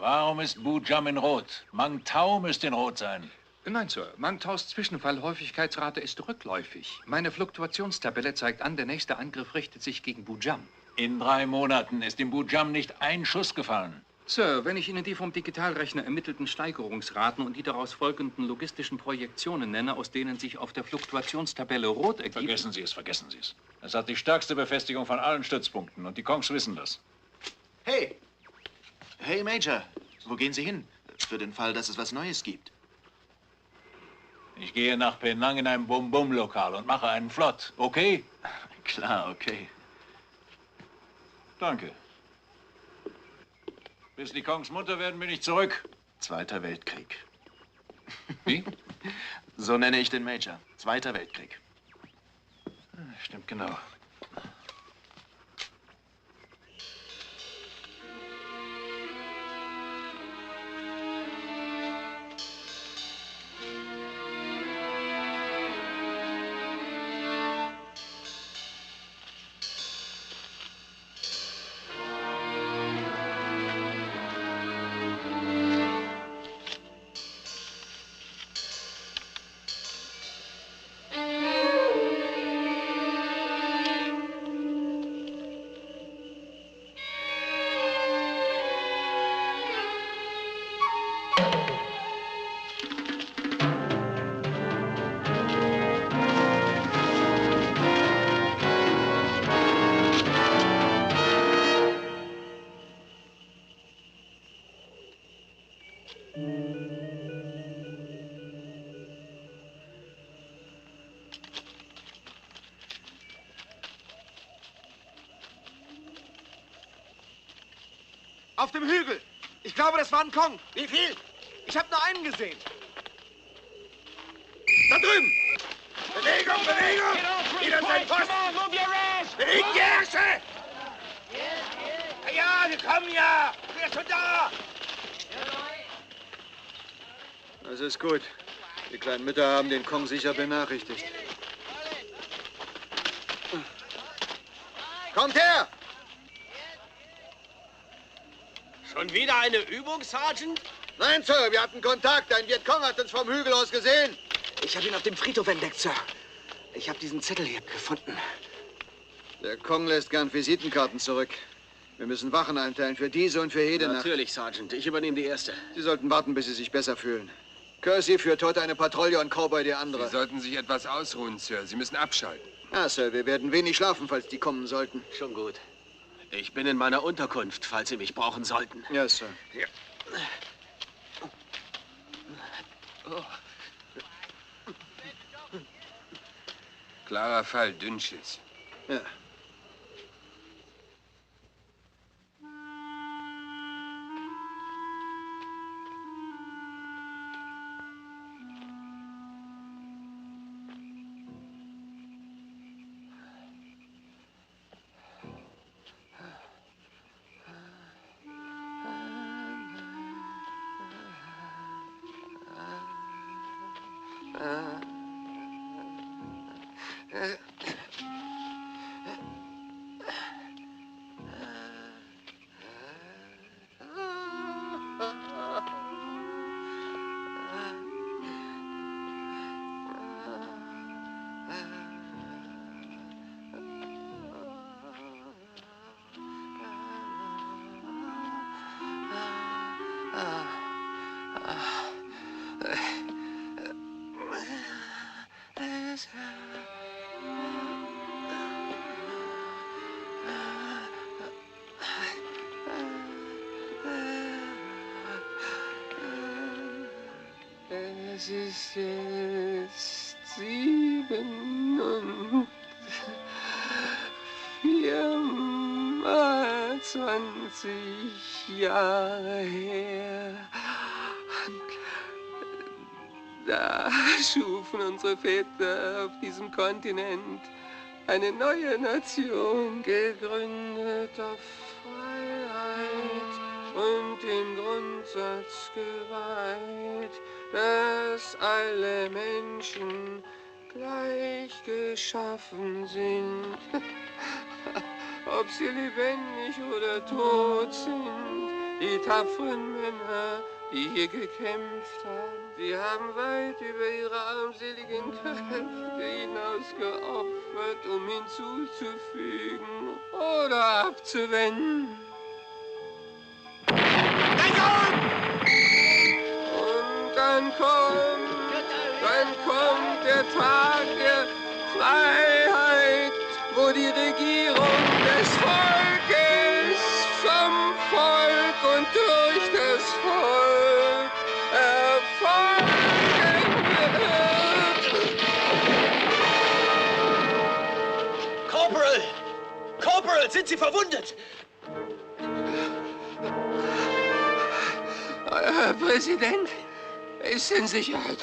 Warum ist Bujam in Rot? Mang Tao müsste in Rot sein. Nein, Sir. Mang Taos Zwischenfallhäufigkeitsrate ist rückläufig. Meine Fluktuationstabelle zeigt an, der nächste Angriff richtet sich gegen Bujam. In 3 Monaten ist in Bujam nicht ein Schuss gefallen. Sir, wenn ich Ihnen die vom Digitalrechner ermittelten Steigerungsraten und die daraus folgenden logistischen Projektionen nenne, aus denen sich auf der Fluktuationstabelle rot ergibt... Vergessen Sie es, vergessen Sie es. Es hat die stärkste Befestigung von allen Stützpunkten und die Kongs wissen das. Hey! Hey, Major, wo gehen Sie hin? Für den Fall, dass es was Neues gibt. Ich gehe nach Penang in ein Bum-Bum-Lokal und mache einen Flott, okay? Klar, okay. Danke. Bis die Kongs munter werden, bin ich zurück. Zweiter Weltkrieg. Wie? So nenne ich den Major. Zweiter Weltkrieg. Stimmt genau. Auf dem Hügel. Ich glaube, das war ein Kong. Wie viel? Ich habe nur einen gesehen. Da drüben. Bewegung, Bewegung. Wieder sein Posten. Bewegt die Ärsche. Ja, wir kommen ja. Wir sind schon da. Das ist gut. Die kleinen Mütter haben den Kong sicher benachrichtigt. Kommt her. Schon wieder eine Übung, Sergeant? Nein, Sir, wir hatten Kontakt. Ein Vietcong hat uns vom Hügel aus gesehen. Ich habe ihn auf dem Friedhof entdeckt, Sir. Ich habe diesen Zettel hier gefunden. Der Kong lässt gern Visitenkarten zurück. Wir müssen Wachen einteilen für diese und für jede Nacht. Natürlich, Sergeant. Ich übernehme die erste. Sie sollten warten, bis Sie sich besser fühlen. Kersey führt heute eine Patrouille und Cowboy die andere. Sie sollten sich etwas ausruhen, Sir. Sie müssen abschalten. Ja, Sir, wir werden wenig schlafen, falls die kommen sollten. Schon gut. Ich bin in meiner Unterkunft, falls Sie mich brauchen sollten. Ja, Sir. Ja. Klarer Fall, Dünnschiss. Ja. Es ist jetzt 27 Jahre her. Da schufen unsere Väter auf diesem Kontinent eine neue Nation, gegründet auf Freiheit und dem Grundsatz geweiht, dass alle Menschen gleich geschaffen sind. Ob sie lebendig oder tot sind, die tapferen Männer, die hier gekämpft haben, sie haben weit über ihre armseligen Kräfte hinaus geopfert, um hinzuzufügen oder abzuwenden. Und dann kommt der Tag der Freiheit, wo die Regierung des Volkes vom Volk und durch das Volk erfolgen wird. Corporal! Corporal, sind Sie verwundet? Herr Präsident ist in Sicherheit.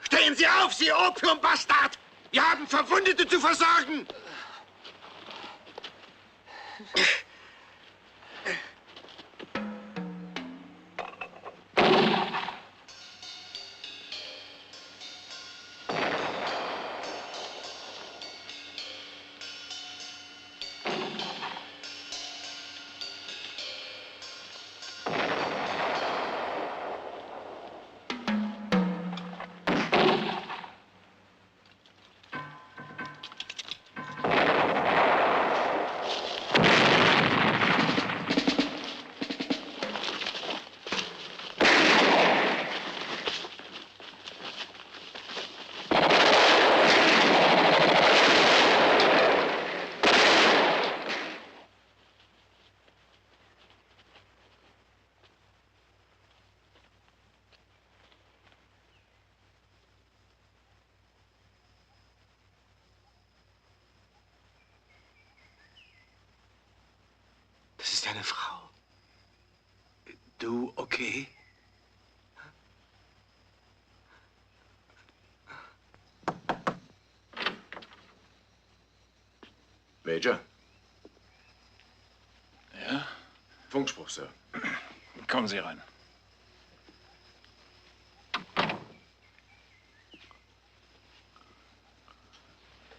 Stehen Sie auf, Sie Opiumbastard! Wir haben Verwundete zu versorgen! Das ist eine Frau. Du okay? Major. Ja? Funkspruch, Sir. Kommen Sie rein.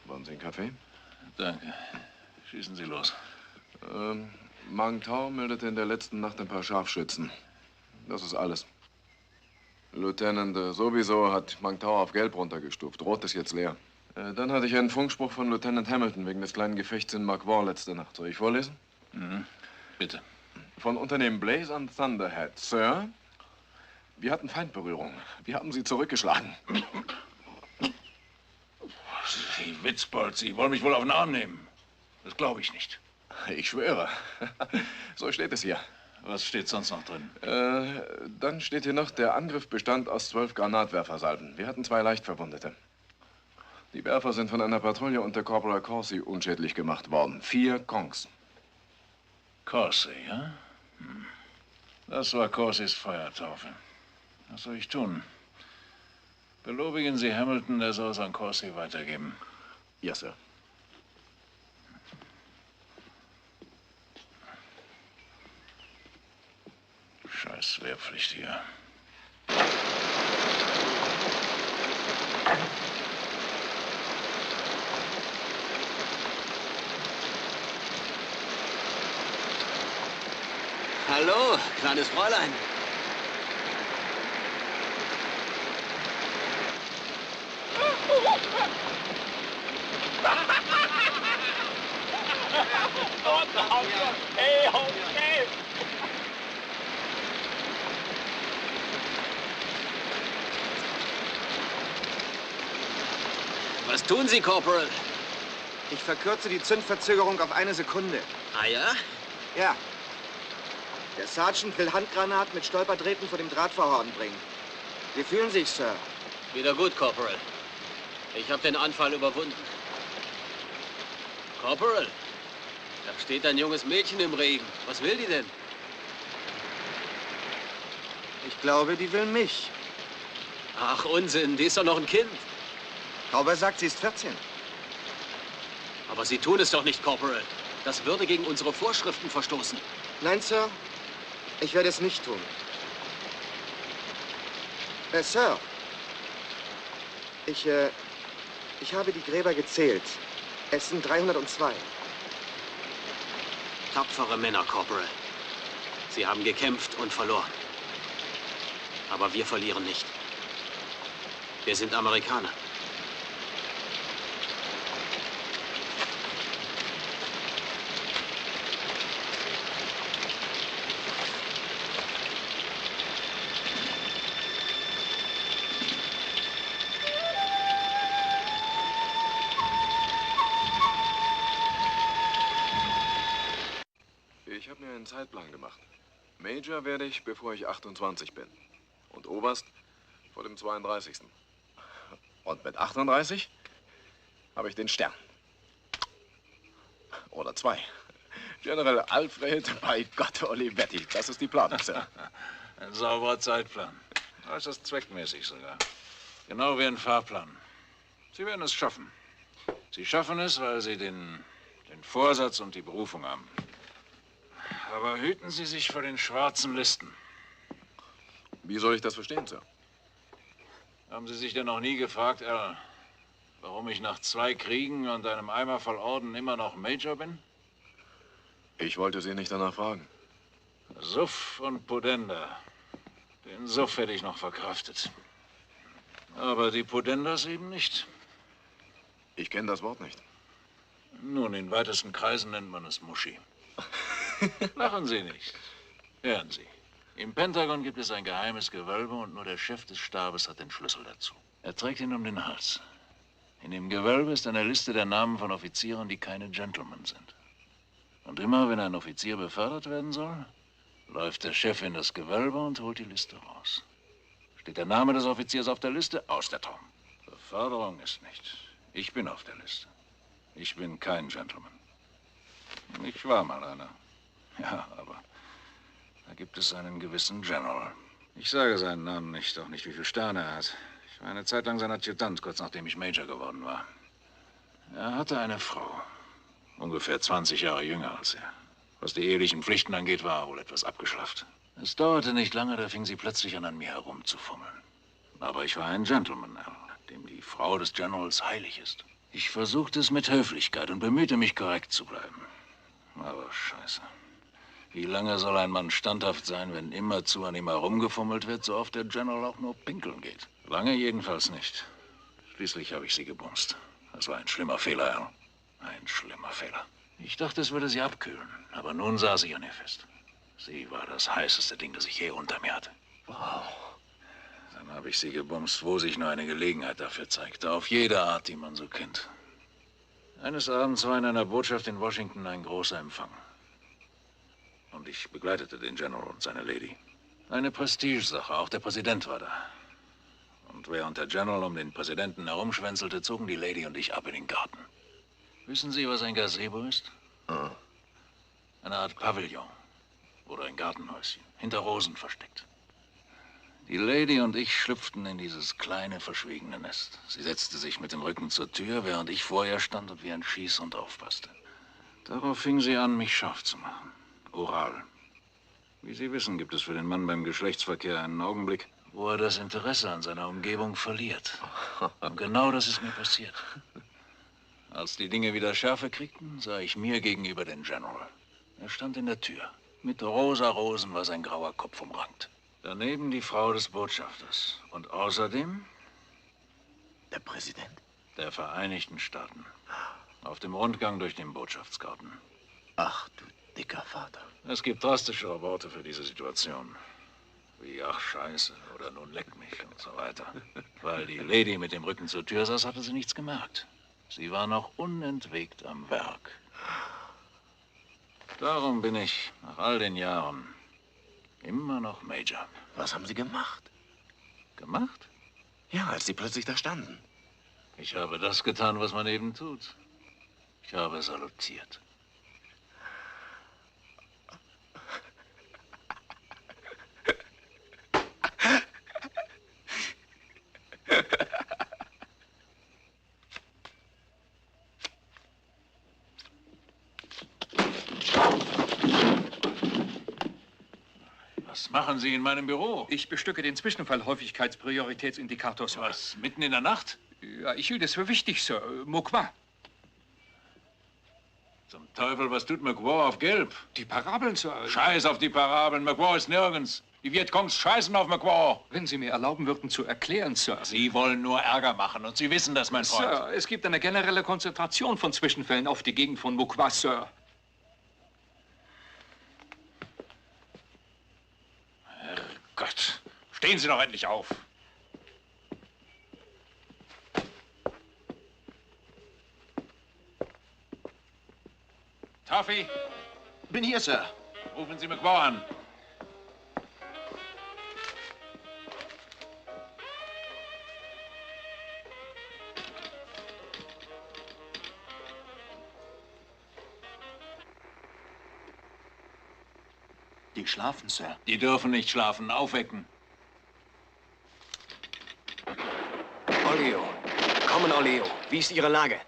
Wollen Sie einen Kaffee? Danke. Schießen Sie los. Mang Tao meldete in der letzten Nacht ein paar Scharfschützen. Das ist alles. Lieutenant sowieso hat Mang Tao auf Gelb runtergestuft. Rot ist jetzt leer. Dann hatte ich einen Funkspruch von Lieutenant Hamilton wegen des kleinen Gefechts in Magwar letzte Nacht. Soll ich vorlesen? Mhm. Bitte. Von Unternehmen Blaze and Thunderhead. Sir, wir hatten Feindberührung. Wir haben sie zurückgeschlagen. Sie Witzbold, Sie wollen mich wohl auf den Arm nehmen. Das glaube ich nicht. Ich schwöre. So steht es hier. Was steht sonst noch drin? Dann steht hier noch, der Angriff bestand aus 12 Granatwerfersalven. Wir hatten 2 Leichtverwundete. Die Werfer sind von einer Patrouille unter Corporal Corsi unschädlich gemacht worden. 4 Kongs. Corsi, ja? Das war Corsis Feuertaufe. Was soll ich tun? Belobigen Sie Hamilton, der soll es an Corsi weitergeben. Ja, Sir. Scheiß Wehrpflichtiger. Hallo, kleines Fräulein. Was tun Sie, Corporal? Ich verkürze die Zündverzögerung auf 1 Sekunde. Ah ja? Ja. Der Sergeant will Handgranaten mit Stolperdrähten vor dem Drahtvorhorn bringen. Wie fühlen Sie sich, Sir? Wieder gut, Corporal. Ich habe den Anfall überwunden. Corporal, da steht ein junges Mädchen im Regen. Was will die denn? Ich glaube, die will mich. Ach, Unsinn, die ist doch noch ein Kind. Tauber sagt, sie ist 14. Aber Sie tun es doch nicht, Corporal. Das würde gegen unsere Vorschriften verstoßen. Nein, Sir. Ich werde es nicht tun. Sir. Ich habe die Gräber gezählt. Es sind 302. Tapfere Männer, Corporal. Sie haben gekämpft und verloren. Aber wir verlieren nicht. Wir sind Amerikaner. einen Zeitplan gemacht. Major werde ich, bevor ich 28 bin. Und Oberst vor dem 32. Und mit 38 habe ich den Stern. Oder 2. General Alfred bei Gott Olivetti. Das ist die Planung, Sir. Ein sauberer Zeitplan. Äußerst zweckmäßig sogar. Genau wie ein Fahrplan. Sie werden es schaffen. Sie schaffen es, weil Sie den Vorsatz und die Berufung haben. Aber hüten Sie sich vor den schwarzen Listen. Wie soll ich das verstehen, Sir? Haben Sie sich denn noch nie gefragt, Al, warum ich nach 2 Kriegen und einem Eimer voll Orden immer noch Major bin? Ich wollte Sie nicht danach fragen. Suff und Pudenda. Den Suff hätte ich noch verkraftet. Aber die Pudendas eben nicht. Ich kenne das Wort nicht. Nun, in weitesten Kreisen nennt man es Muschi. Lachen Sie nicht. Hören Sie. Im Pentagon gibt es ein geheimes Gewölbe und nur der Chef des Stabes hat den Schlüssel dazu. Er trägt ihn um den Hals. In dem Gewölbe ist eine Liste der Namen von Offizieren, die keine Gentlemen sind. Und immer, wenn ein Offizier befördert werden soll, läuft der Chef in das Gewölbe und holt die Liste raus. Steht der Name des Offiziers auf der Liste, aus der Tom. Beförderung ist nicht. Ich bin auf der Liste. Ich bin kein Gentleman. Ich war mal einer. Ja, aber da gibt es einen gewissen General. Ich sage seinen Namen nicht, auch nicht, wie viele Sterne er hat. Ich war eine Zeit lang sein Adjutant, kurz nachdem ich Major geworden war. Er hatte eine Frau. Ungefähr 20 Jahre jünger als er. Was die ehelichen Pflichten angeht, war er wohl etwas abgeschlafft. Es dauerte nicht lange, da fing sie plötzlich an mir herumzufummeln. Aber ich war ein Gentleman, dem die Frau des Generals heilig ist. Ich versuchte es mit Höflichkeit und bemühte mich, korrekt zu bleiben. Aber scheiße. Wie lange soll ein Mann standhaft sein, wenn immerzu an ihm herumgefummelt wird, so oft der General auch nur pinkeln geht? Lange jedenfalls nicht. Schließlich habe ich sie gebumst. Das war ein schlimmer Fehler, Al. Ein schlimmer Fehler. Ich dachte, es würde sie abkühlen, aber nun saß ich an ihr fest. Sie war das heißeste Ding, das ich je unter mir hatte. Wow. Dann habe ich sie gebumst, wo sich nur eine Gelegenheit dafür zeigte. Auf jede Art, die man so kennt. Eines Abends war in einer Botschaft in Washington ein großer Empfang. Und ich begleitete den General und seine Lady. Eine Prestigesache, auch der Präsident war da. Und während der General um den Präsidenten herumschwänzelte, zogen die Lady und ich ab in den Garten. Wissen Sie, was ein Gazebo ist? Eine Art Pavillon. Oder ein Gartenhäuschen. Hinter Rosen versteckt. Die Lady und ich schlüpften in dieses kleine, verschwiegene Nest. Sie setzte sich mit dem Rücken zur Tür, während ich vor ihr stand und wie ein Schießhund aufpasste. Darauf fing sie an, mich scharf zu machen. Oral. Wie Sie wissen, gibt es für den Mann beim Geschlechtsverkehr einen Augenblick, wo er das Interesse an seiner Umgebung verliert. Und genau das ist mir passiert. Als die Dinge wieder Schärfe kriegten, sah ich mir gegenüber den General. Er stand in der Tür. Mit rosa Rosen war sein grauer Kopf umrankt. Daneben die Frau des Botschafters. Und außerdem der Präsident der Vereinigten Staaten. Auf dem Rundgang durch den Botschaftsgarten. Ach, du dicker Vater. Es gibt drastischere Worte für diese Situation. Wie, ach, Scheiße, oder nun leck mich und so weiter. Weil die Lady mit dem Rücken zur Tür saß, hatte sie nichts gemerkt. Sie war noch unentwegt am Werk. Darum bin ich, nach all den Jahren, immer noch Major. Was haben Sie gemacht? Gemacht? Ja, als Sie plötzlich da standen. Ich habe das getan, was man eben tut. Ich habe salutiert. Was machen Sie in meinem Büro? Ich bestücke den Zwischenfall-Häufigkeitsprioritätsindikator, Sir. Was, mitten in der Nacht? Ja, ich hielt es für wichtig, Sir. Mokwa. Zum Teufel, was tut McWar auf Gelb? Die Parabeln, Sir. Scheiß auf die Parabeln. McWar ist nirgends. Die Vietcongs scheißen auf McWar. Wenn Sie mir erlauben würden zu erklären, Sir. Sie wollen nur Ärger machen und Sie wissen das, mein Freund. Sir, es gibt eine generelle Konzentration von Zwischenfällen auf die Gegend von Mokwa, Sir. Herrgott, stehen Sie doch endlich auf. Taffy? Bin hier, Sir. Rufen Sie McWaw an. Die schlafen, Sir. Die dürfen nicht schlafen. Aufwecken. Olio. Kommen, Olio. Wie ist Ihre Lage?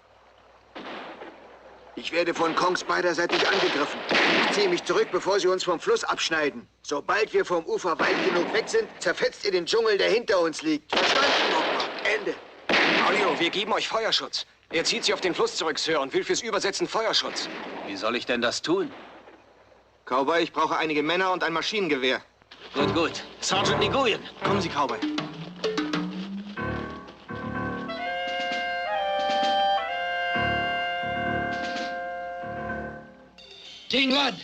Ich werde von Kongs beiderseitig angegriffen. Ich ziehe mich zurück, bevor sie uns vom Fluss abschneiden. Sobald wir vom Ufer weit genug weg sind, zerfetzt ihr den Dschungel, der hinter uns liegt. Verstanden nochmal. Ende. Olio, wir geben euch Feuerschutz. Er zieht sich auf den Fluss zurück, Sir, und will fürs Übersetzen Feuerschutz. Wie soll ich denn das tun? Cowboy, ich brauche einige Männer und ein Maschinengewehr. Gut, gut. Sergeant Nguyen. Kommen Sie, Cowboy. Dingland!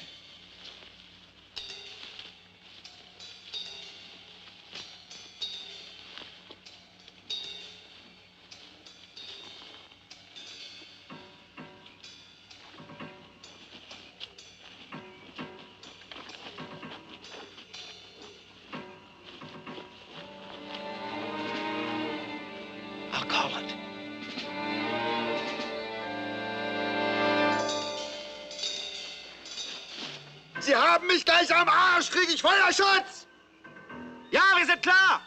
I'll call it. Sie haben mich gleich am Arsch. Kriege ich Feuerschutz? Ja, wir sind klar!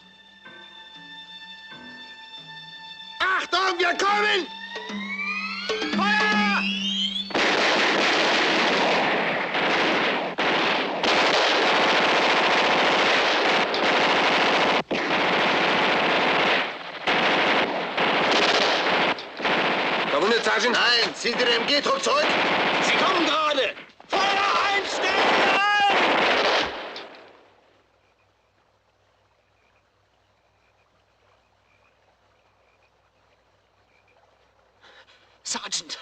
Achtung, wir kommen! Feuer! Verwundet, Sergeant? Nein, ziehen Sie den MG-Truck zurück. Sie kommen gerade! Feuer einstellen! Sergeant!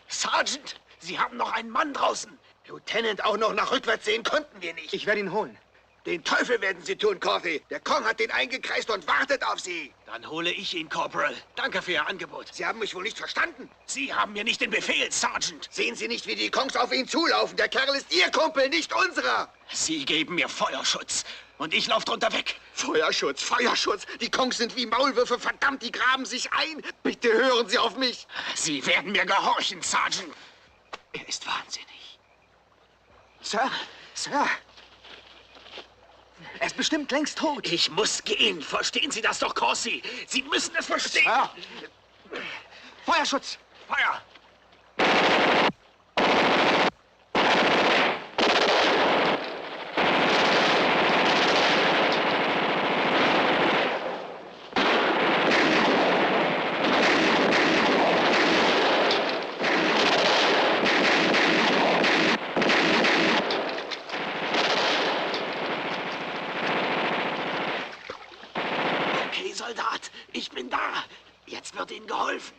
Sergeant! Sie haben noch einen Mann draußen. Lieutenant, auch noch nach rückwärts sehen konnten wir nicht. Ich werde ihn holen. Den Teufel werden Sie tun, Corthy. Der Kong hat den eingekreist und wartet auf Sie. Dann hole ich ihn, Corporal. Danke für Ihr Angebot. Sie haben mich wohl nicht verstanden. Sie haben mir nicht den Befehl, Sergeant. Sehen Sie nicht, wie die Kongs auf ihn zulaufen? Der Kerl ist Ihr Kumpel, nicht unserer. Sie geben mir Feuerschutz und ich lauf drunter weg. Feuerschutz, Feuerschutz. Die Kongs sind wie Maulwürfe, verdammt, die graben sich ein. Bitte hören Sie auf mich. Sie werden mir gehorchen, Sergeant. Er ist wahnsinnig. Sir, Sir. Er ist bestimmt längst tot. Ich muss gehen. Verstehen Sie das doch, Corsi? Sie müssen es verstehen. Sir. Feuerschutz. Feuer! Okay, Soldat, ich bin da. Jetzt wird Ihnen geholfen.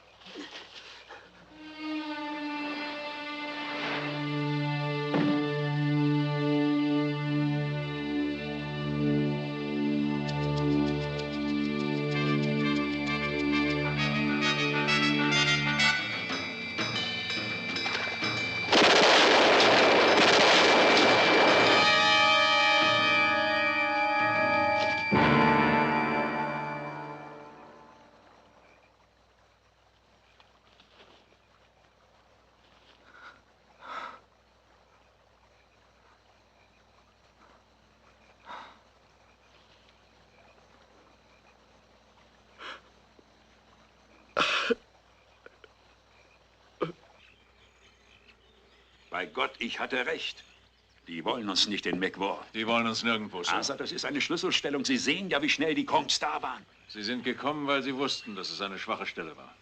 Bei Gott, ich hatte recht. Die wollen uns nicht in McWaw. Die wollen uns nirgendwo sehen. Also, das ist eine Schlüsselstellung. Sie sehen ja, wie schnell die Kongs da waren. Sie sind gekommen, weil Sie wussten, dass es eine schwache Stelle war.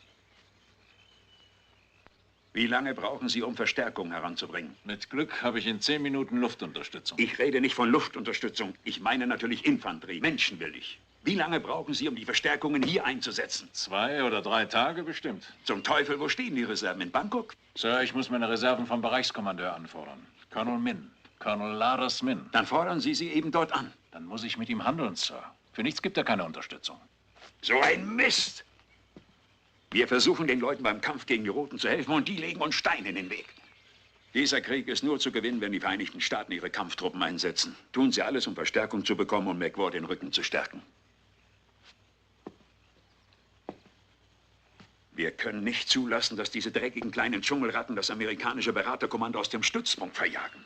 Wie lange brauchen Sie, um Verstärkung heranzubringen? Mit Glück habe ich in 10 Minuten Luftunterstützung. Ich rede nicht von Luftunterstützung. Ich meine natürlich Infanterie, menschenwillig. Wie lange brauchen Sie, um die Verstärkungen hier einzusetzen? 2 oder 3 Tage bestimmt. Zum Teufel, wo stehen die Reserven? In Bangkok? Sir, ich muss meine Reserven vom Bereichskommandeur anfordern. Colonel Min. Colonel Laras Min. Dann fordern Sie sie eben dort an. Dann muss ich mit ihm handeln, Sir. Für nichts gibt er keine Unterstützung. So ein Mist! Wir versuchen den Leuten beim Kampf gegen die Roten zu helfen und die legen uns Steine in den Weg. Dieser Krieg ist nur zu gewinnen, wenn die Vereinigten Staaten ihre Kampftruppen einsetzen. Tun sie alles, um Verstärkung zu bekommen und McWar den Rücken zu stärken. Wir können nicht zulassen, dass diese dreckigen kleinen Dschungelratten das amerikanische Beraterkommando aus dem Stützpunkt verjagen.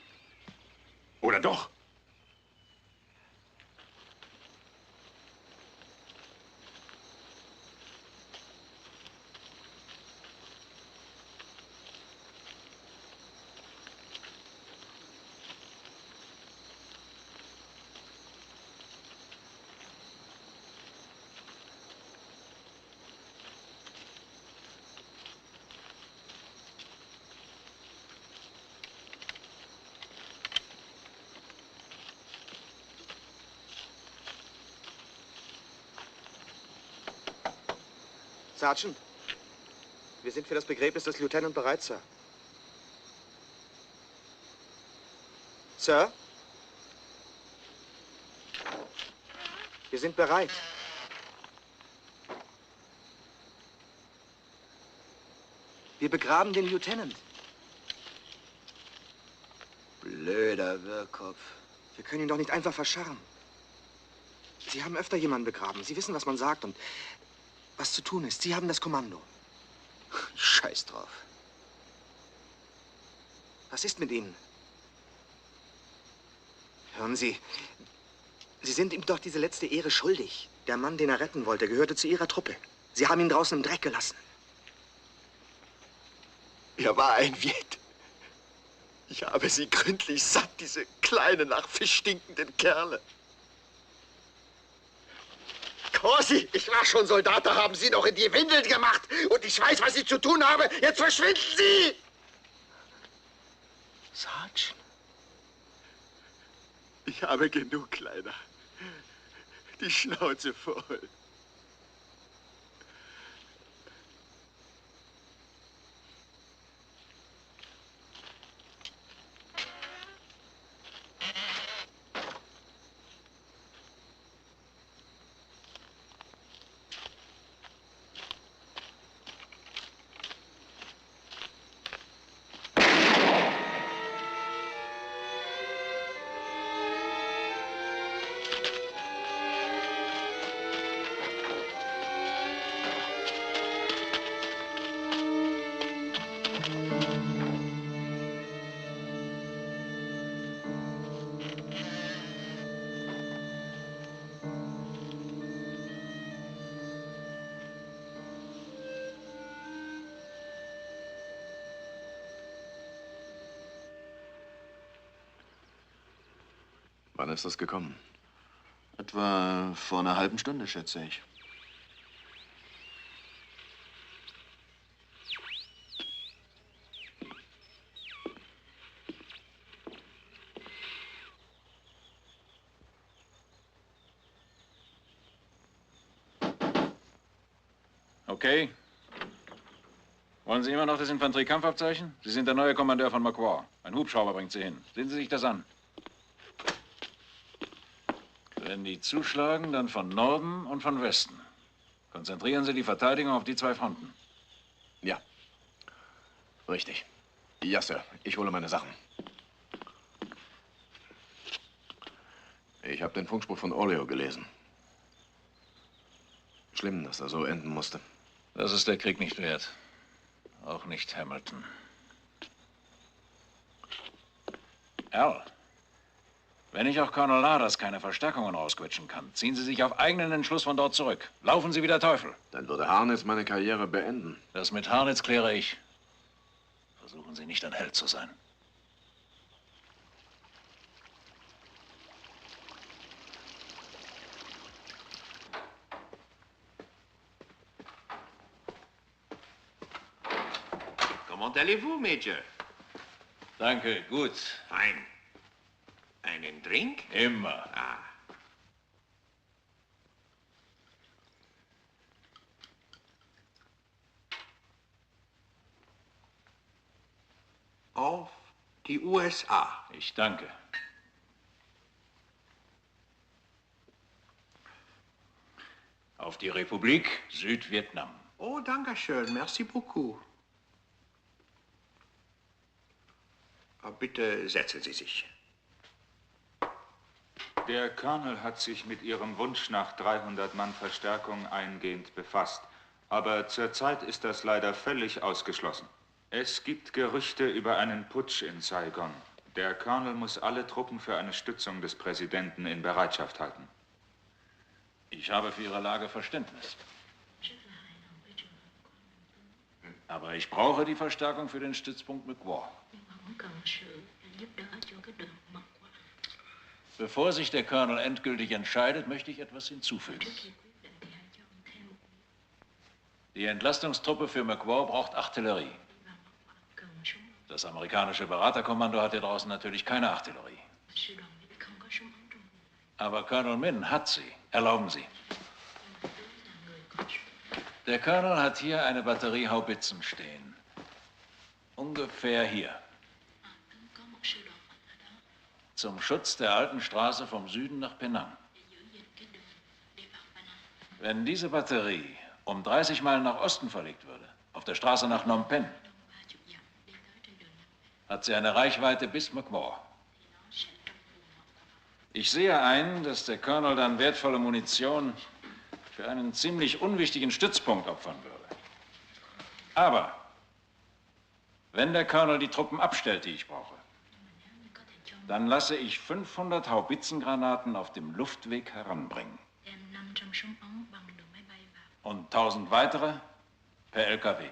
Oder doch? Sergeant, wir sind für das Begräbnis des Lieutenant bereit, Sir. Sir? Wir sind bereit. Wir begraben den Lieutenant. Blöder Wirrkopf. Wir können ihn doch nicht einfach verscharren. Sie haben öfter jemanden begraben. Sie wissen, was man sagt und was zu tun ist. Sie haben das Kommando. Scheiß drauf. Was ist mit Ihnen? Hören Sie, Sie sind ihm doch diese letzte Ehre schuldig. Der Mann, den er retten wollte, gehörte zu Ihrer Truppe. Sie haben ihn draußen im Dreck gelassen. Er war ein Viet. Ich habe sie gründlich satt, diese kleinen, nach Fisch stinkenden Kerle. Corsi, ich war schon Soldat, da haben Sie noch in die Windeln gemacht. Und ich weiß, was ich zu tun habe. Jetzt verschwinden Sie! Sergeant. Ich habe genug, Kleiner. Die Schnauze voll. Wann ist das gekommen? Etwa vor einer halben Stunde, schätze ich. Okay. Wollen Sie immer noch das Infanteriekampfabzeichen? Sie sind der neue Kommandeur von McWar. Ein Hubschrauber bringt Sie hin. Sehen Sie sich das an. Wenn die zuschlagen, dann von Norden und von Westen. Konzentrieren Sie die Verteidigung auf die zwei Fronten. Ja. Richtig. Ja, Sir. Ich hole meine Sachen. Ich habe den Funkspruch von Oleo gelesen. Schlimm, dass er so enden musste. Das ist der Krieg nicht wert. Auch nicht Hamilton. Al, wenn ich auch Colonel Ladas keine Verstärkungen rausquetschen kann, ziehen Sie sich auf eigenen Entschluss von dort zurück. Laufen Sie wie der Teufel. Dann würde Harnitz meine Karriere beenden. Das mit Harnitz kläre ich. Versuchen Sie nicht ein Held zu sein. Comment allez-vous, Major? Danke, gut. Fein. Einen Drink? Immer. Ah. Auf die USA. Ich danke. Auf die Republik Südvietnam. Oh, danke schön. Merci beaucoup. Bitte setzen Sie sich. Der Colonel hat sich mit Ihrem Wunsch nach 300 Mann Verstärkung eingehend befasst. Aber zurzeit ist das leider völlig ausgeschlossen. Es gibt Gerüchte über einen Putsch in Saigon. Der Colonel muss alle Truppen für eine Stützung des Präsidenten in Bereitschaft halten. Ich habe für Ihre Lage Verständnis. Aber ich brauche die Verstärkung für den Stützpunkt McWar. Bevor sich der Colonel endgültig entscheidet, möchte ich etwas hinzufügen. Die Entlastungstruppe für McWar braucht Artillerie. Das amerikanische Beraterkommando hat hier draußen natürlich keine Artillerie. Aber Colonel Min hat sie. Erlauben Sie. Der Colonel hat hier eine Batterie Haubitzen stehen. Ungefähr hier. Zum Schutz der alten Straße vom Süden nach Penang. Wenn diese Batterie um 30 Meilen nach Osten verlegt würde, auf der Straße nach Phnom Penh, hat sie eine Reichweite bis McWar. Ich sehe ein, dass der Colonel dann wertvolle Munition für einen ziemlich unwichtigen Stützpunkt opfern würde. Aber wenn der Colonel die Truppen abstellt, die ich brauche, dann lasse ich 500 Haubitzengranaten auf dem Luftweg heranbringen. Und 1000 weitere per LKW.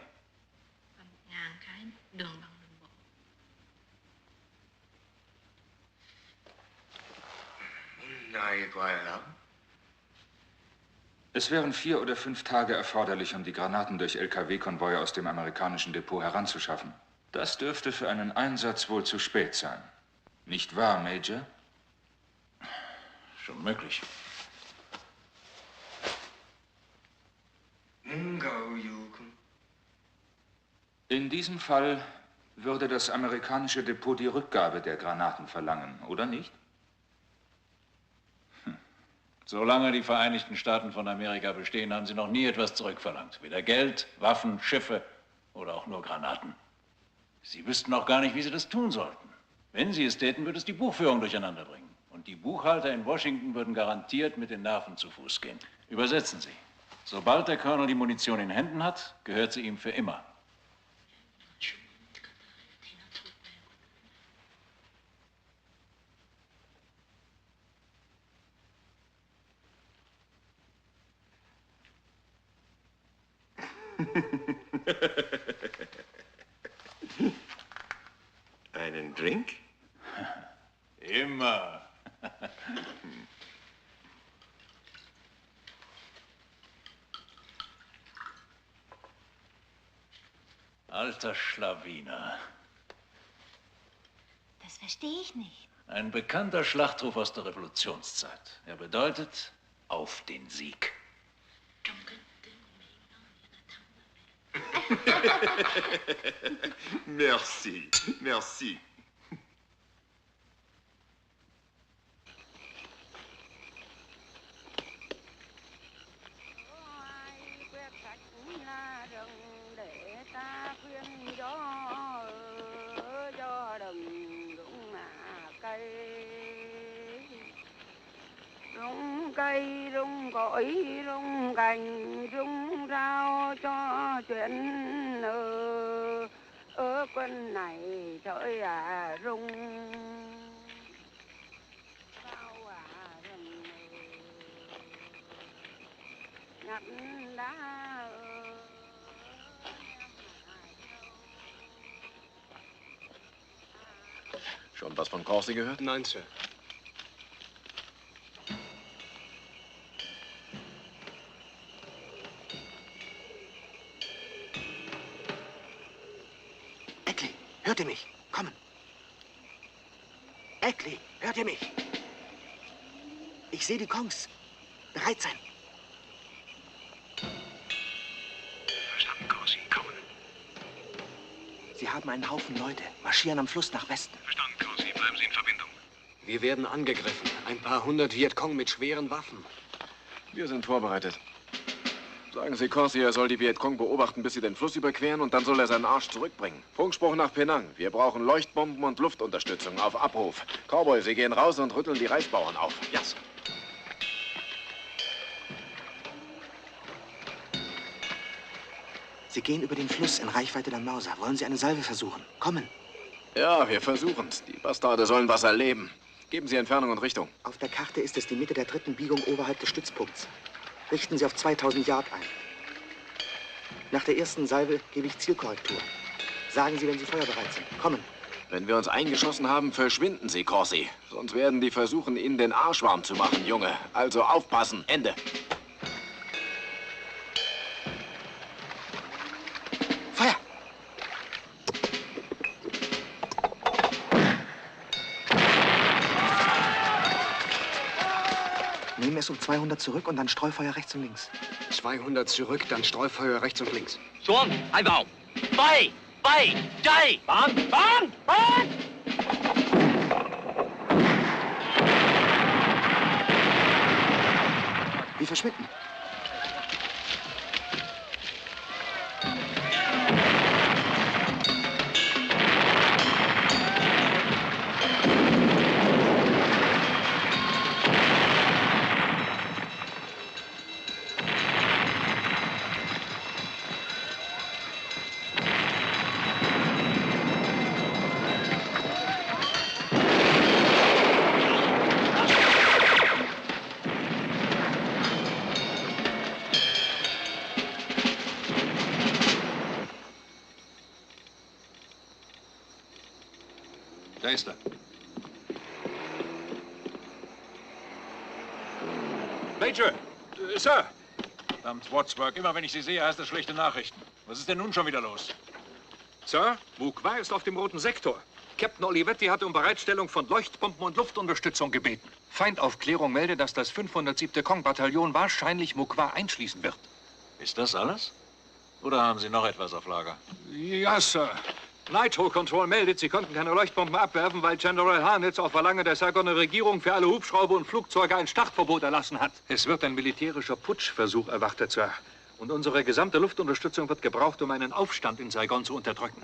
Es wären 4 oder 5 Tage erforderlich, um die Granaten durch LKW-Konvoie aus dem amerikanischen Depot heranzuschaffen. Das dürfte für einen Einsatz wohl zu spät sein. Nicht wahr, Major? Schon möglich. In diesem Fall würde das amerikanische Depot die Rückgabe der Granaten verlangen, oder nicht? Solange die Vereinigten Staaten von Amerika bestehen, haben sie noch nie etwas zurückverlangt. Weder Geld, Waffen, Schiffe oder auch nur Granaten. Sie wüssten auch gar nicht, wie sie das tun sollten. Wenn sie es täten, würde es die Buchführung durcheinander bringen. Und die Buchhalter in Washington würden garantiert mit den Nerven zu Fuß gehen. Übersetzen Sie. Sobald der Colonel die Munition in Händen hat, gehört sie ihm für immer. Einen Drink? Immer. Alter Schlawiner. Das verstehe ich nicht. Ein bekannter Schlachtruf aus der Revolutionszeit. Er bedeutet, auf den Sieg. Merci, merci. Cây rung cõi rung cành rung rao cho chuyện ở quân này trời rung sao rừng nhặt đá Schon was von Corsi gehört? Nein, Sir. Eckley, hört ihr mich? Kommen. Eckley, hört ihr mich? Ich sehe die Kongs. Bereit sein. Verstanden, Corsi. Kommen. Sie haben einen Haufen Leute, marschieren am Fluss nach Westen. Verstanden, Corsi. Bleiben Sie in Verbindung. Wir werden angegriffen. Ein paar hundert Vietcong mit schweren Waffen. Wir sind vorbereitet. Sagen Sie Corsi, er soll die Vietcong beobachten, bis sie den Fluss überqueren und dann soll er seinen Arsch zurückbringen. Funkspruch nach Penang. Wir brauchen Leuchtbomben und Luftunterstützung auf Abruf. Cowboy, Sie gehen raus und rütteln die Reisbauern auf. Ja, Sir. Sie gehen über den Fluss in Reichweite der Mauser. Wollen Sie eine Salve versuchen? Kommen. Ja, wir versuchen's. Die Bastarde sollen was erleben. Geben Sie Entfernung und Richtung. Auf der Karte ist es die Mitte der 3. Biegung oberhalb des Stützpunkts. Richten Sie auf 2000 Yard ein. Nach der ersten Salve gebe ich Zielkorrektur. Sagen Sie, wenn Sie feuerbereit sind. Kommen. Wenn wir uns eingeschossen haben, verschwinden Sie, Corsi. Sonst werden die versuchen, Ihnen den Arsch warm zu machen, Junge. Also aufpassen. Ende. Feuer! Nehmen es um 200 zurück und dann Streufeuer rechts und links. 200 zurück, dann Streufeuer rechts und links. Xuống, hai vào. Bay, bay, chạy. Bắn, bắn, bắn. Wir verschwinden. Da ist er. Major! Sir! Verdammt, Wadsworth. Immer wenn ich Sie sehe, heißt das schlechte Nachrichten. Was ist denn nun schon wieder los? Sir, Mukwa ist auf dem roten Sektor. Captain Olivetti hat um Bereitstellung von Leuchtbomben und Luftunterstützung gebeten. Feindaufklärung meldet, dass das 507. Kong-Bataillon wahrscheinlich Mukwa einschließen wird. Ist das alles? Oder haben Sie noch etwas auf Lager? Ja, Sir. Nitro Control meldet, sie konnten keine Leuchtbomben abwerfen, weil General Harnitz auf Verlangen der Saigoner Regierung für alle Hubschrauber und Flugzeuge ein Startverbot erlassen hat. Es wird ein militärischer Putschversuch erwartet, Sir. Und unsere gesamte Luftunterstützung wird gebraucht, um einen Aufstand in Saigon zu unterdrücken.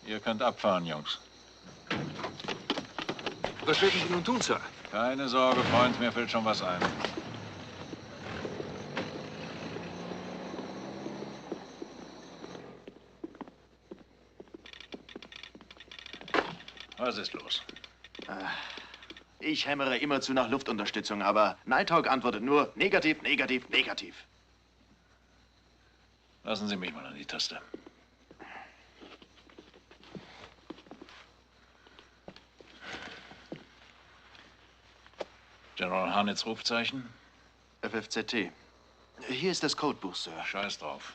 Ihr könnt abfahren, Jungs. Was werden Sie nun tun, Sir? Keine Sorge, Freund, mir fällt schon was ein. Was ist los? Ich hämmere immerzu nach Luftunterstützung, aber Nighthawk antwortet nur negativ, negativ, negativ. Lassen Sie mich mal an die Taste. General Harnitz Rufzeichen? FFZT. Hier ist das Codebuch, Sir. Scheiß drauf.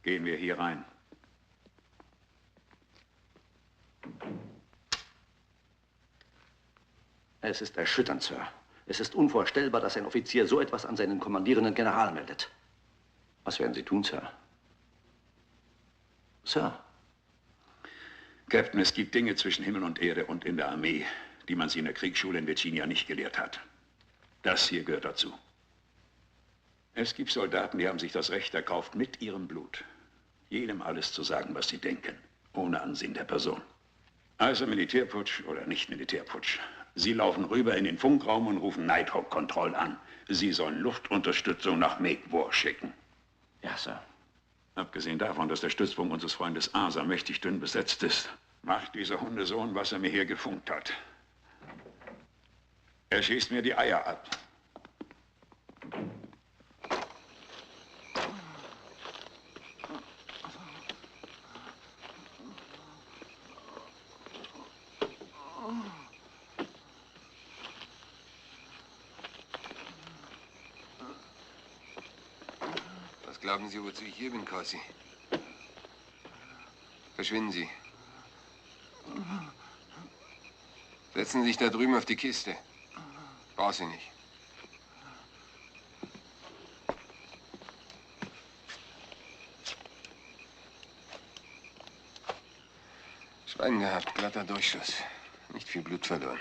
Gehen wir hier rein. Es ist erschütternd, Sir. Es ist unvorstellbar, dass ein Offizier so etwas an seinen kommandierenden General meldet. Was werden Sie tun, Sir? Sir? Captain, es gibt Dinge zwischen Himmel und Erde und in der Armee, die man sie in der Kriegsschule in Virginia nicht gelehrt hat. Das hier gehört dazu. Es gibt Soldaten, die haben sich das Recht erkauft, mit ihrem Blut jedem alles zu sagen, was sie denken, ohne Ansehen der Person. Also Militärputsch oder nicht Militärputsch. Sie laufen rüber in den Funkraum und rufen Nighthawk-Kontroll an. Sie sollen Luftunterstützung nach Make-War schicken. Ja, Sir. Abgesehen davon, dass der Stützpunkt unseres Freundes Asa mächtig dünn besetzt ist, macht dieser Hundesohn, was er mir hier gefunkt hat. Er schießt mir die Eier ab. Was glauben Sie, wozu ich hier bin, Corsi? Verschwinden Sie. Setzen Sie sich da drüben auf die Kiste. Brauch sie nicht. Schwein gehabt, glatter Durchschuss. Nicht viel Blut verloren.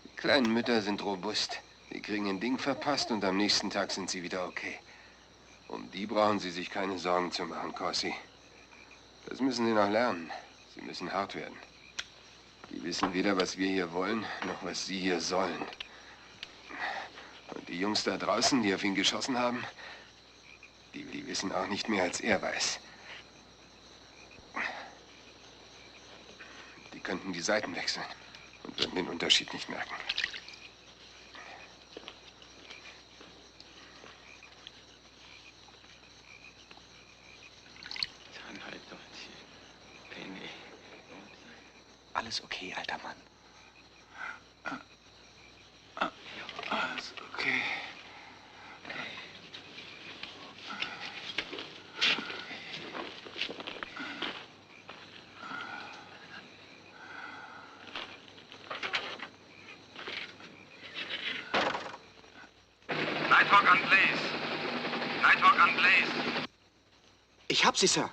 Die kleinen Mütter sind robust. Die kriegen ein Ding verpasst und am nächsten Tag sind sie wieder okay. Um die brauchen Sie sich keine Sorgen zu machen, Corsi. Das müssen Sie noch lernen. Sie müssen hart werden. Die wissen weder, was wir hier wollen, noch was Sie hier sollen. Und die Jungs da draußen, die auf ihn geschossen haben, die wissen auch nicht mehr, als er weiß. Die könnten die Seiten wechseln und würden den Unterschied nicht merken. Alles okay, alter Mann. Alles okay. Nighthawk an Blaze. Nighthawk an Blaze. Ich hab sie, Sir.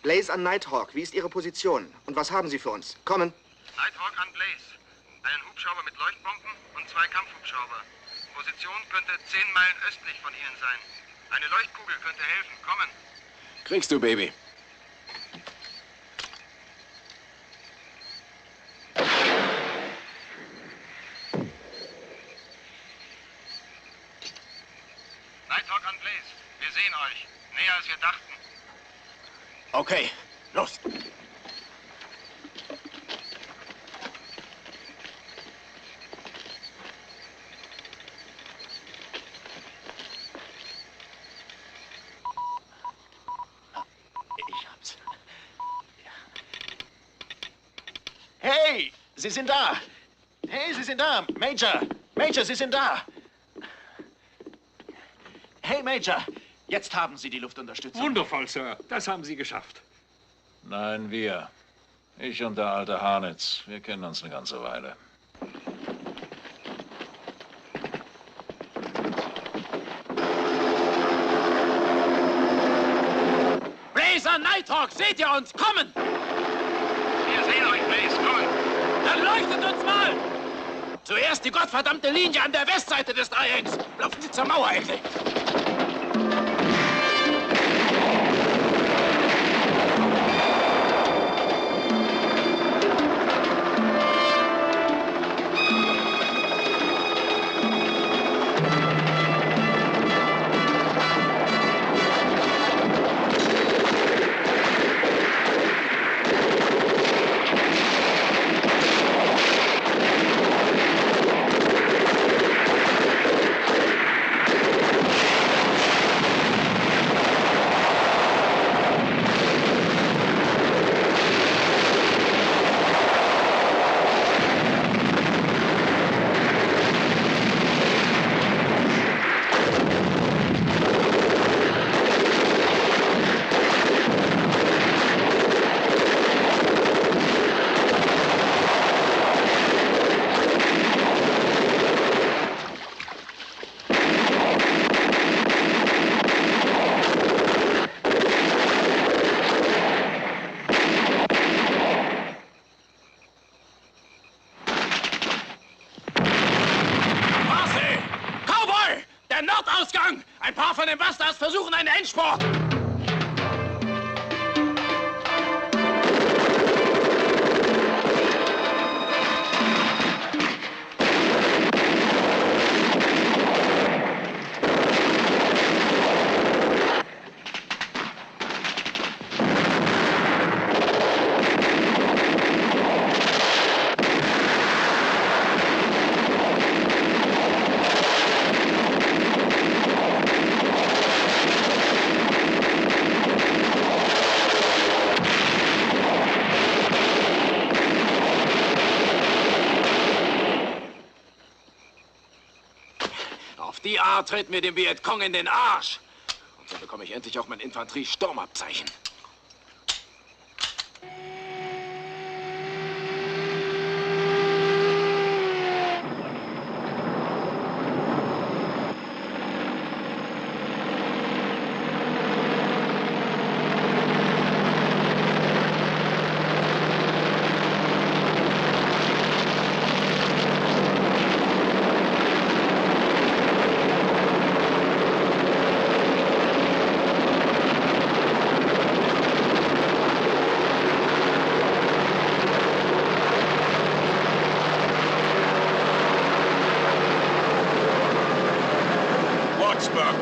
Blaze an Nighthawk. Wie ist Ihre Position? Und was haben Sie für uns? Kommen. Nighthawk an Blaze. Einen Hubschrauber mit Leuchtbomben und 2 Kampfhubschrauber. Position könnte 10 Meilen östlich von Ihnen sein. Eine Leuchtkugel könnte helfen. Kommen. Kriegst du, Baby. Nighthawk an Blaze. Wir sehen euch. Näher als wir dachten. Okay, los. Ich hab's. Hey, Sie sind da. Hey, Sie sind da. Major. Major, Sie sind da. Hey, Major. Jetzt haben Sie die Luftunterstützung. Wundervoll, Sir. Das haben Sie geschafft. Nein, wir. Ich und der alte Harnitz. Wir kennen uns eine ganze Weile. Blazer, Nighthawk, seht ihr uns? Kommen! Wir sehen euch, Blaze. Kommen. Dann leuchtet uns mal! Zuerst die gottverdammte Linie an der Westseite des Dreiecks. Laufen Sie zur Mauerecke. Ein paar von den Bastards versuchen einen Endspurt! Die Art treten wir dem Vietcong in den Arsch. Und so bekomme ich endlich auch mein Infanterie-Sturmabzeichen.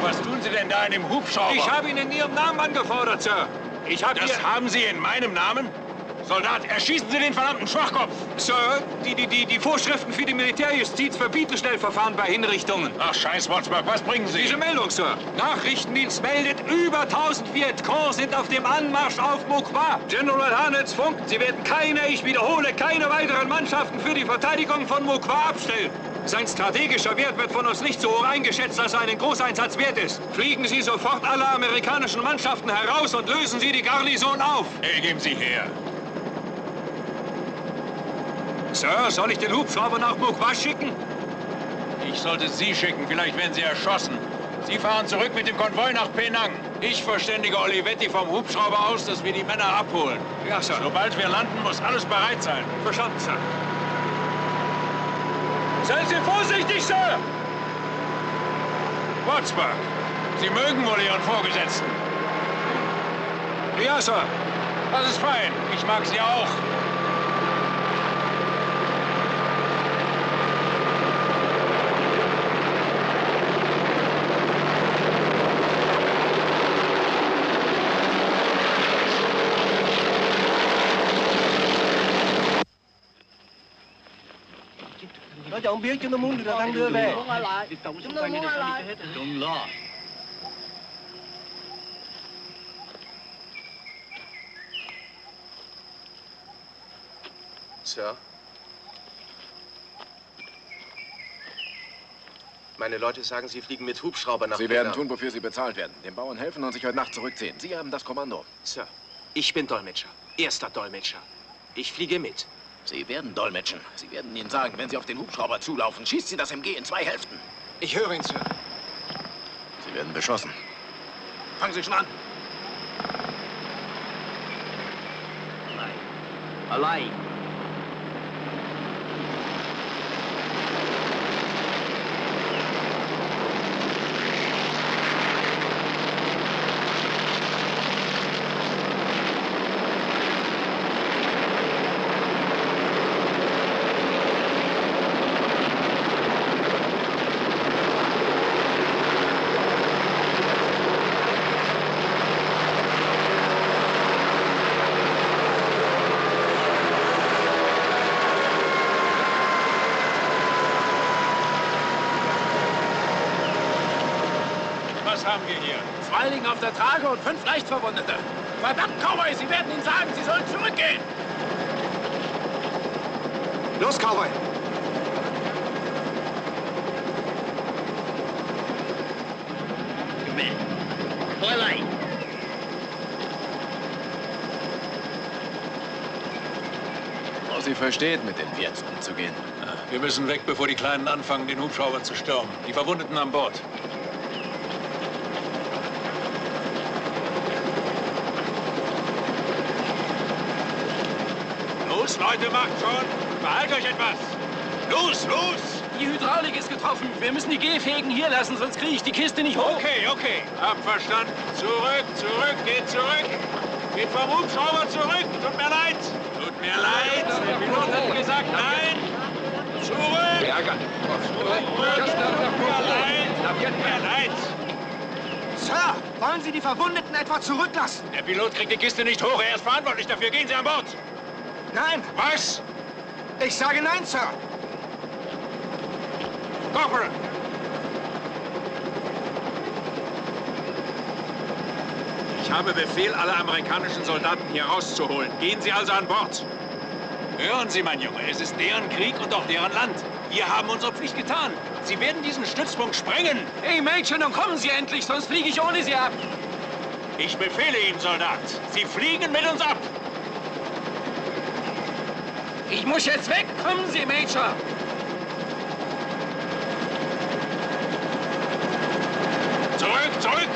Was tun Sie denn da in dem Hubschrauber? Ich habe ihn in Ihrem Namen angefordert, Sir. Das haben Sie in meinem Namen? Soldat, erschießen Sie den verdammten Schwachkopf! Sir, die Vorschriften für die Militärjustiz verbieten Schnellverfahren bei Hinrichtungen. Ach, scheiß Watsburg, was bringen Sie? Diese Meldung, Sir. Nachrichtendienst meldet, über 1000 Vietcong sind auf dem Anmarsch auf Mo Qua. General Harnetts funkt, Sie werden ich wiederhole, keine weiteren Mannschaften für die Verteidigung von Mo Qua abstellen. Sein strategischer Wert wird von uns nicht so hoch eingeschätzt, als er einen Großeinsatz wert ist. Fliegen Sie sofort alle amerikanischen Mannschaften heraus und lösen Sie die Garnison auf. Hey, geben Sie her. Sir, soll ich den Hubschrauber nach Mo Qua schicken? Ich sollte Sie schicken, vielleicht werden Sie erschossen. Sie fahren zurück mit dem Konvoi nach Penang. Ich verständige Olivetti vom Hubschrauber aus, dass wir die Männer abholen. Ja, Sir. Sobald wir landen, muss alles bereit sein. Verstanden, Sir. Seien Sie vorsichtig, Sir! Watsburg, Sie mögen wohl Ihren Vorgesetzten. Ja, Sir. Das ist fein. Ich mag Sie auch. Nó cho ông biết chúng nó muốn đưa thằng đưa về. Chúng nó muốn lại. Đừng lo. Sir? Meine Leute sagen, Sie fliegen mit Hubschrauber nach Sie werden tun, wofür Sie bezahlt werden. Den Bauern helfen und sich heute Nacht zurückziehen. Sie haben das Kommando. Sir, ich bin Dolmetscher. Erster Dolmetscher. Ich fliege mit. Sie werden dolmetschen. Sie werden Ihnen sagen, wenn Sie auf den Hubschrauber zulaufen, schießt Sie das MG in 2 Hälften. Ich höre ihn, Sir. Sie werden beschossen. Fangen Sie schon an. Allein. Was haben wir hier? 2 liegen auf der Trage und 5 Leichtverwundete. Verdammt, Cowboy, Sie werden ihnen sagen, Sie sollen zurückgehen. Los, Cowboy! Fräulein. Oh, sie versteht, mit den Viets umzugehen. Wir müssen weg, bevor die Kleinen anfangen, den Hubschrauber zu stürmen. Die Verwundeten an Bord. Los, Leute, macht schon! Behaltet euch etwas! Los, los! Die Hydraulik ist getroffen. Wir müssen die Gehfähigen hier lassen, sonst kriege ich die Kiste nicht hoch. Okay, okay. Hab verstanden. Zurück, geht zurück. Geht vom Hubschrauber zurück. Tut mir leid. Tut mir leid. Der Pilot hat gesagt, nein. Zurück. Tut mir leid. Sir, wollen Sie die Verwundeten etwa zurücklassen? Der Pilot kriegt die Kiste nicht hoch. Er ist verantwortlich dafür. Gehen Sie an Bord. Nein. Was? Ich sage nein, Sir. Corporal. Ich habe Befehl, alle amerikanischen Soldaten hier rauszuholen. Gehen Sie also an Bord. Hören Sie, mein Junge, es ist deren Krieg und auch deren Land. Wir haben unsere Pflicht getan. Sie werden diesen Stützpunkt sprengen. Hey, Mädchen, nun kommen Sie endlich, sonst fliege ich ohne Sie ab. Ich befehle Ihnen, Soldat. Sie fliegen mit uns ab. Ich muss jetzt weg. Kommen Sie, Major. Zurück!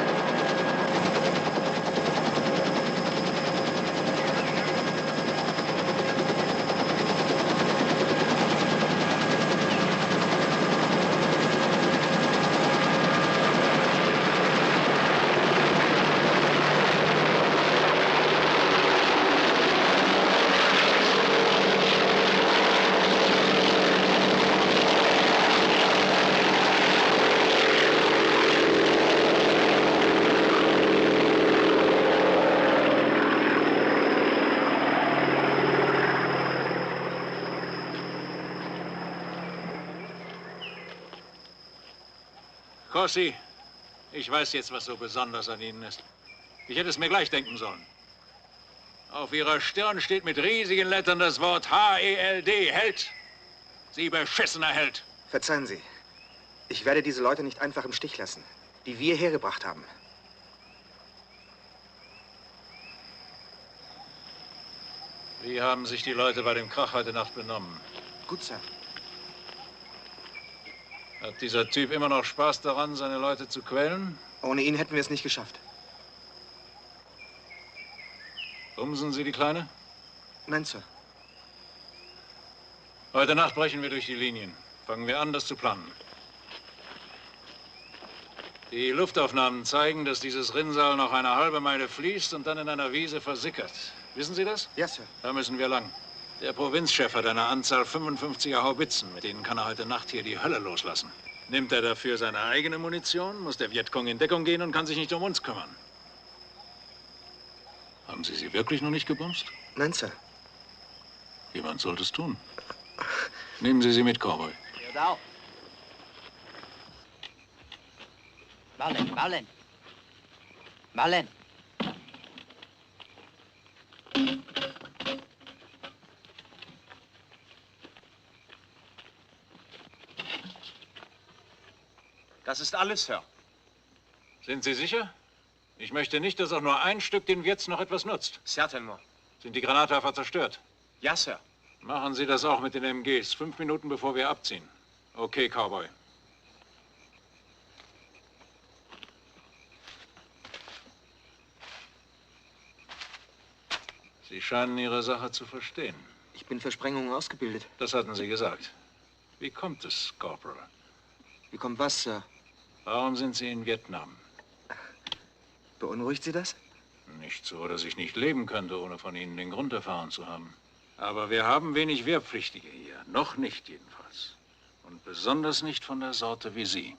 Corsi, ich weiß jetzt, was so besonders an Ihnen ist. Ich hätte es mir gleich denken sollen. Auf Ihrer Stirn steht mit riesigen Lettern das Wort H-E-L-D, Held. Sie beschissener Held. Verzeihen Sie. Ich werde diese Leute nicht einfach im Stich lassen, die wir hergebracht haben. Wie haben sich die Leute bei dem Krach heute Nacht benommen? Gut, Sir. Hat dieser Typ immer noch Spaß daran, seine Leute zu quälen? Ohne ihn hätten wir es nicht geschafft. Bumsen Sie die Kleine? Nein, Sir. Heute Nacht brechen wir durch die Linien. Fangen wir an, das zu planen. Die Luftaufnahmen zeigen, dass dieses Rinnsal noch eine halbe Meile fließt und dann in einer Wiese versickert. Wissen Sie das? Ja, Sir. Da müssen wir lang. Der Provinzchef hat eine Anzahl 55er Haubitzen. Mit denen kann er heute Nacht hier die Hölle loslassen. Nimmt er dafür seine eigene Munition, muss der Vietcong in Deckung gehen und kann sich nicht um uns kümmern. Haben Sie sie wirklich noch nicht gebumst? Nein, Sir. Jemand sollte es tun. Nehmen Sie sie mit, Cowboy. Marlene. Marlene. Das ist alles, Sir. Sind Sie sicher? Ich möchte nicht, dass auch nur ein Stück den Wirts noch etwas nutzt. Certainement. Sind die Granatwerfer zerstört? Ja, Sir. Machen Sie das auch mit den MGs. 5 Minuten, bevor wir abziehen. Okay, Cowboy. Sie scheinen Ihre Sache zu verstehen. Ich bin für Sprengungen ausgebildet. Das hatten Sie gesagt. Wie kommt es, Corporal? Wie kommt was, Sir? Warum sind Sie in Vietnam? Beunruhigt Sie das? Nicht so, dass ich nicht leben könnte, ohne von Ihnen den Grund erfahren zu haben. Aber wir haben wenig Wehrpflichtige hier. Noch nicht jedenfalls. Und besonders nicht von der Sorte wie Sie.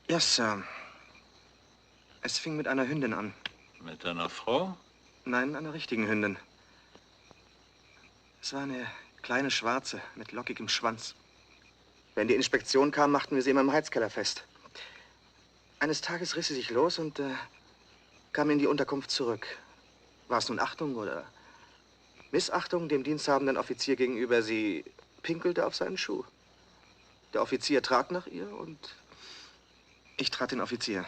Ja, Sir. Es fing mit einer Hündin an. Mit einer Frau? Nein, einer richtigen Hündin. Es war eine kleine Schwarze mit lockigem Schwanz. Wenn die Inspektion kam, machten wir sie immer im Heizkeller fest. Eines Tages riss sie sich los und kam in die Unterkunft zurück. War es nun Achtung oder Missachtung dem diensthabenden Offizier gegenüber? Sie pinkelte auf seinen Schuh. Der Offizier trat nach ihr und ich trat den Offizier.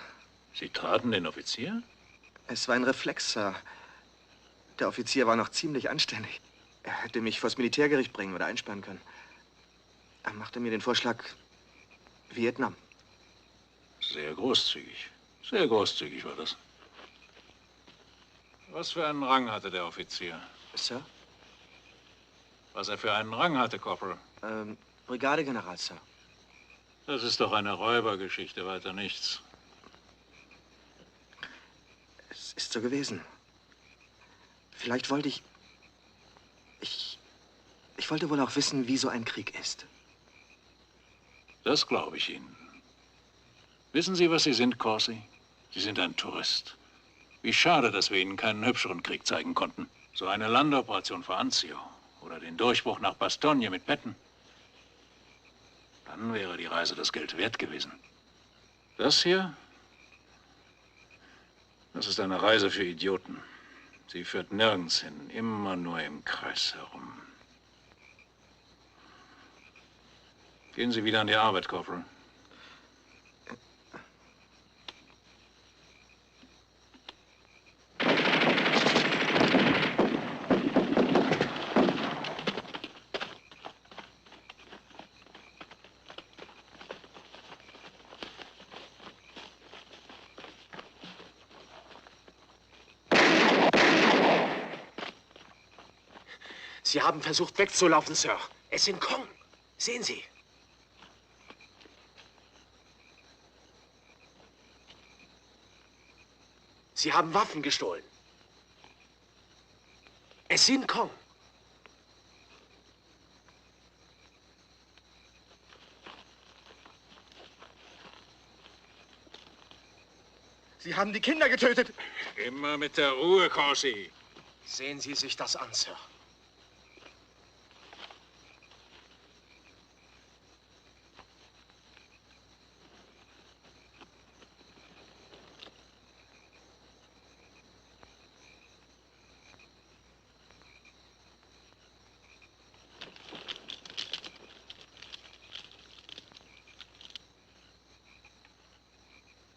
Sie traten den Offizier? Es war ein Reflex, Sir. Der Offizier war noch ziemlich anständig. Er hätte mich vors Militärgericht bringen oder einsperren können. Er machte mir den Vorschlag, Vietnam. Sehr großzügig. Sehr großzügig war das. Was für einen Rang hatte der Offizier? Sir? Was er für einen Rang hatte, Corporal? Brigadegeneral, Sir. Das ist doch eine Räubergeschichte, weiter nichts. Es ist so gewesen. Vielleicht wollte ich wollte wohl auch wissen, wie so ein Krieg ist. Das glaube ich Ihnen. Wissen Sie, was Sie sind, Corsi? Sie sind ein Tourist. Wie schade, dass wir Ihnen keinen hübscheren Krieg zeigen konnten. So eine Landeoperation vor Anzio oder den Durchbruch nach Bastogne mit Petten. Dann wäre die Reise das Geld wert gewesen. Das hier, das ist eine Reise für Idioten. Sie führt nirgends hin, immer nur im Kreis herum. Gehen Sie wieder an die Arbeit, Corporal. Sie haben versucht wegzulaufen, Sir. Es sind Kong. Sehen Sie. Sie haben Waffen gestohlen. Es sind Kong. Sie haben die Kinder getötet. Immer mit der Ruhe, Corsi. Sehen Sie sich das an, Sir.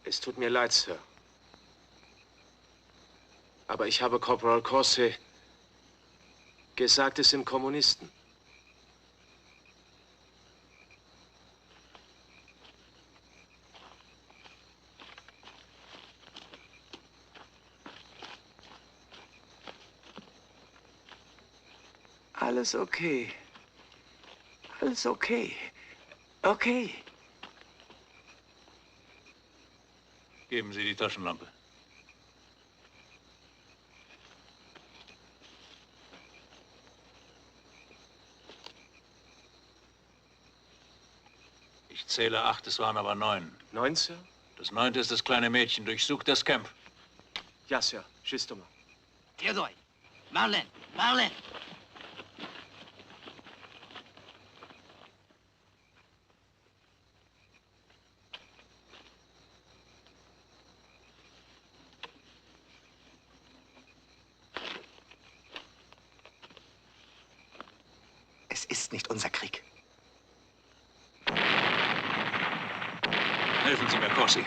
Es tut mir leid, Sir. Aber ich habe Corporal Corsi gesagt, es sind Kommunisten. Alles okay. Alles okay. Okay. Geben Sie die Taschenlampe. Ich zähle 8, es waren aber 9. 9, Sir? Das 9. ist das kleine Mädchen. Durchsucht das Camp. Ja, Sir. Justement. Theodor, Marlene, Marlene. Es ist nicht unser Krieg. Helfen Sie mir, Corsi.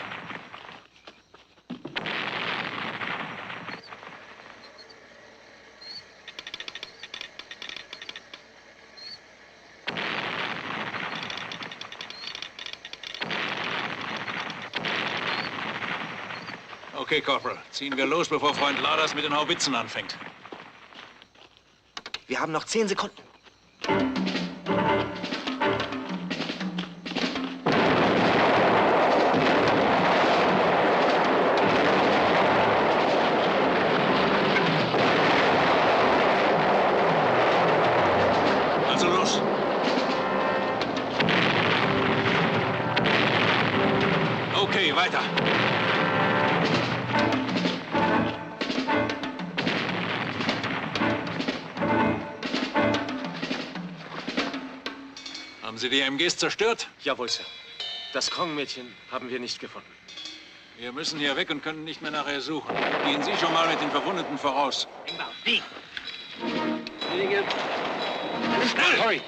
Okay, Corporal. Ziehen wir los, bevor Freund Laders mit den Haubitzen anfängt. Wir haben noch 10 Sekunden. Also los. Okay, weiter. Haben Sie die MGs zerstört? Jawohl, Sir. Das Kong-Mädchen haben wir nicht gefunden. Wir müssen hier weg und können nicht mehr nachher suchen. Gehen Sie schon mal mit den Verwundeten voraus. Wie? Schnell! Hurry!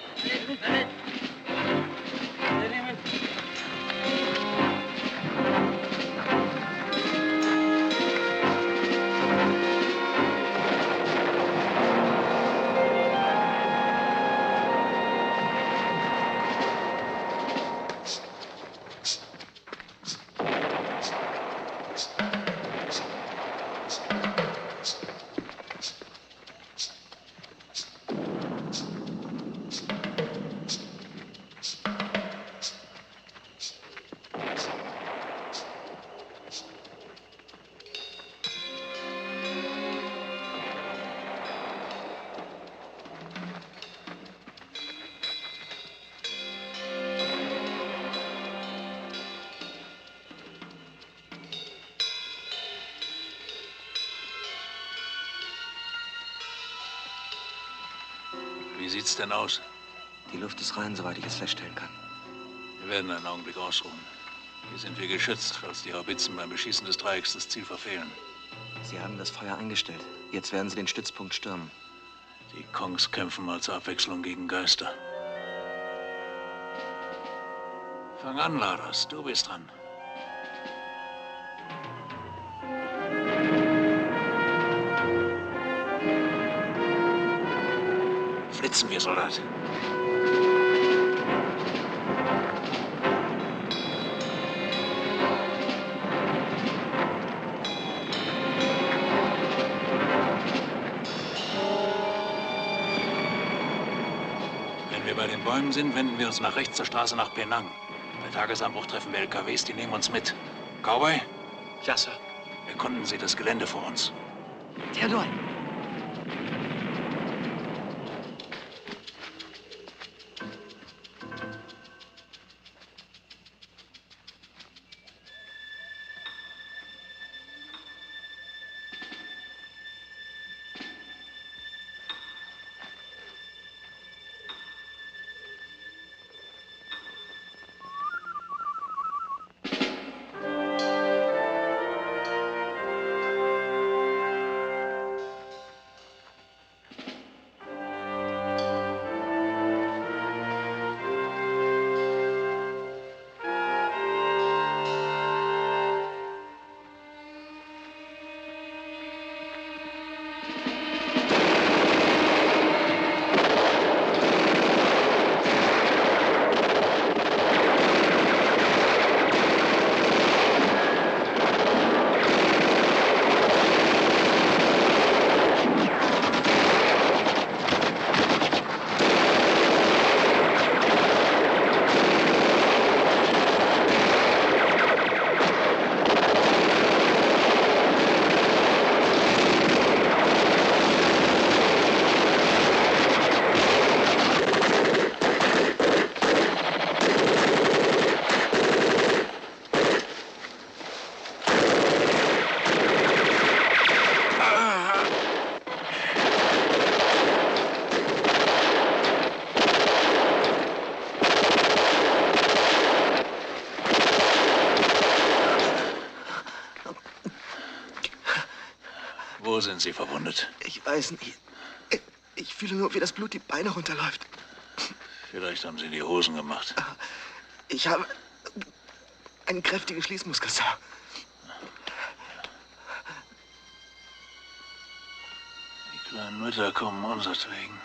sieht's denn aus? Die Luft ist rein, soweit ich es feststellen kann. Wir werden einen Augenblick ausruhen. Hier sind wir geschützt, falls die Haubitzen beim Beschießen des Dreiecks das Ziel verfehlen. Sie haben das Feuer eingestellt. Jetzt werden Sie den Stützpunkt stürmen. Die Kongs kämpfen als Abwechslung gegen Geister. Fang an, Laras. Du bist dran. Flitzen wir, Soldat. Wenn wir bei den Bäumen sind, wenden wir uns nach rechts zur Straße nach Penang. Bei Tagesanbruch treffen wir LKWs, die nehmen uns mit. Cowboy? Ja, Sir. Erkunden Sie das Gelände vor uns. Theodor! Wo sind Sie verwundet? Ich weiß nicht. Ich fühle nur, wie das Blut die Beine runterläuft. Vielleicht haben Sie die Hosen gemacht. Ich habe einen kräftigen Schließmuskel, Sir. Die kleinen Mütter kommen unseretwegen.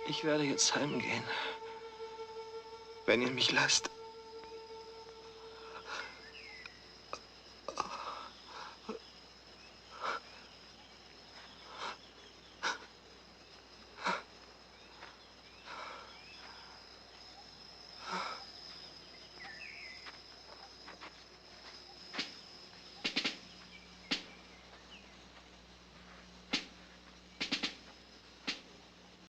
Ich werde jetzt heimgehen. Wenn ihr mich lasst.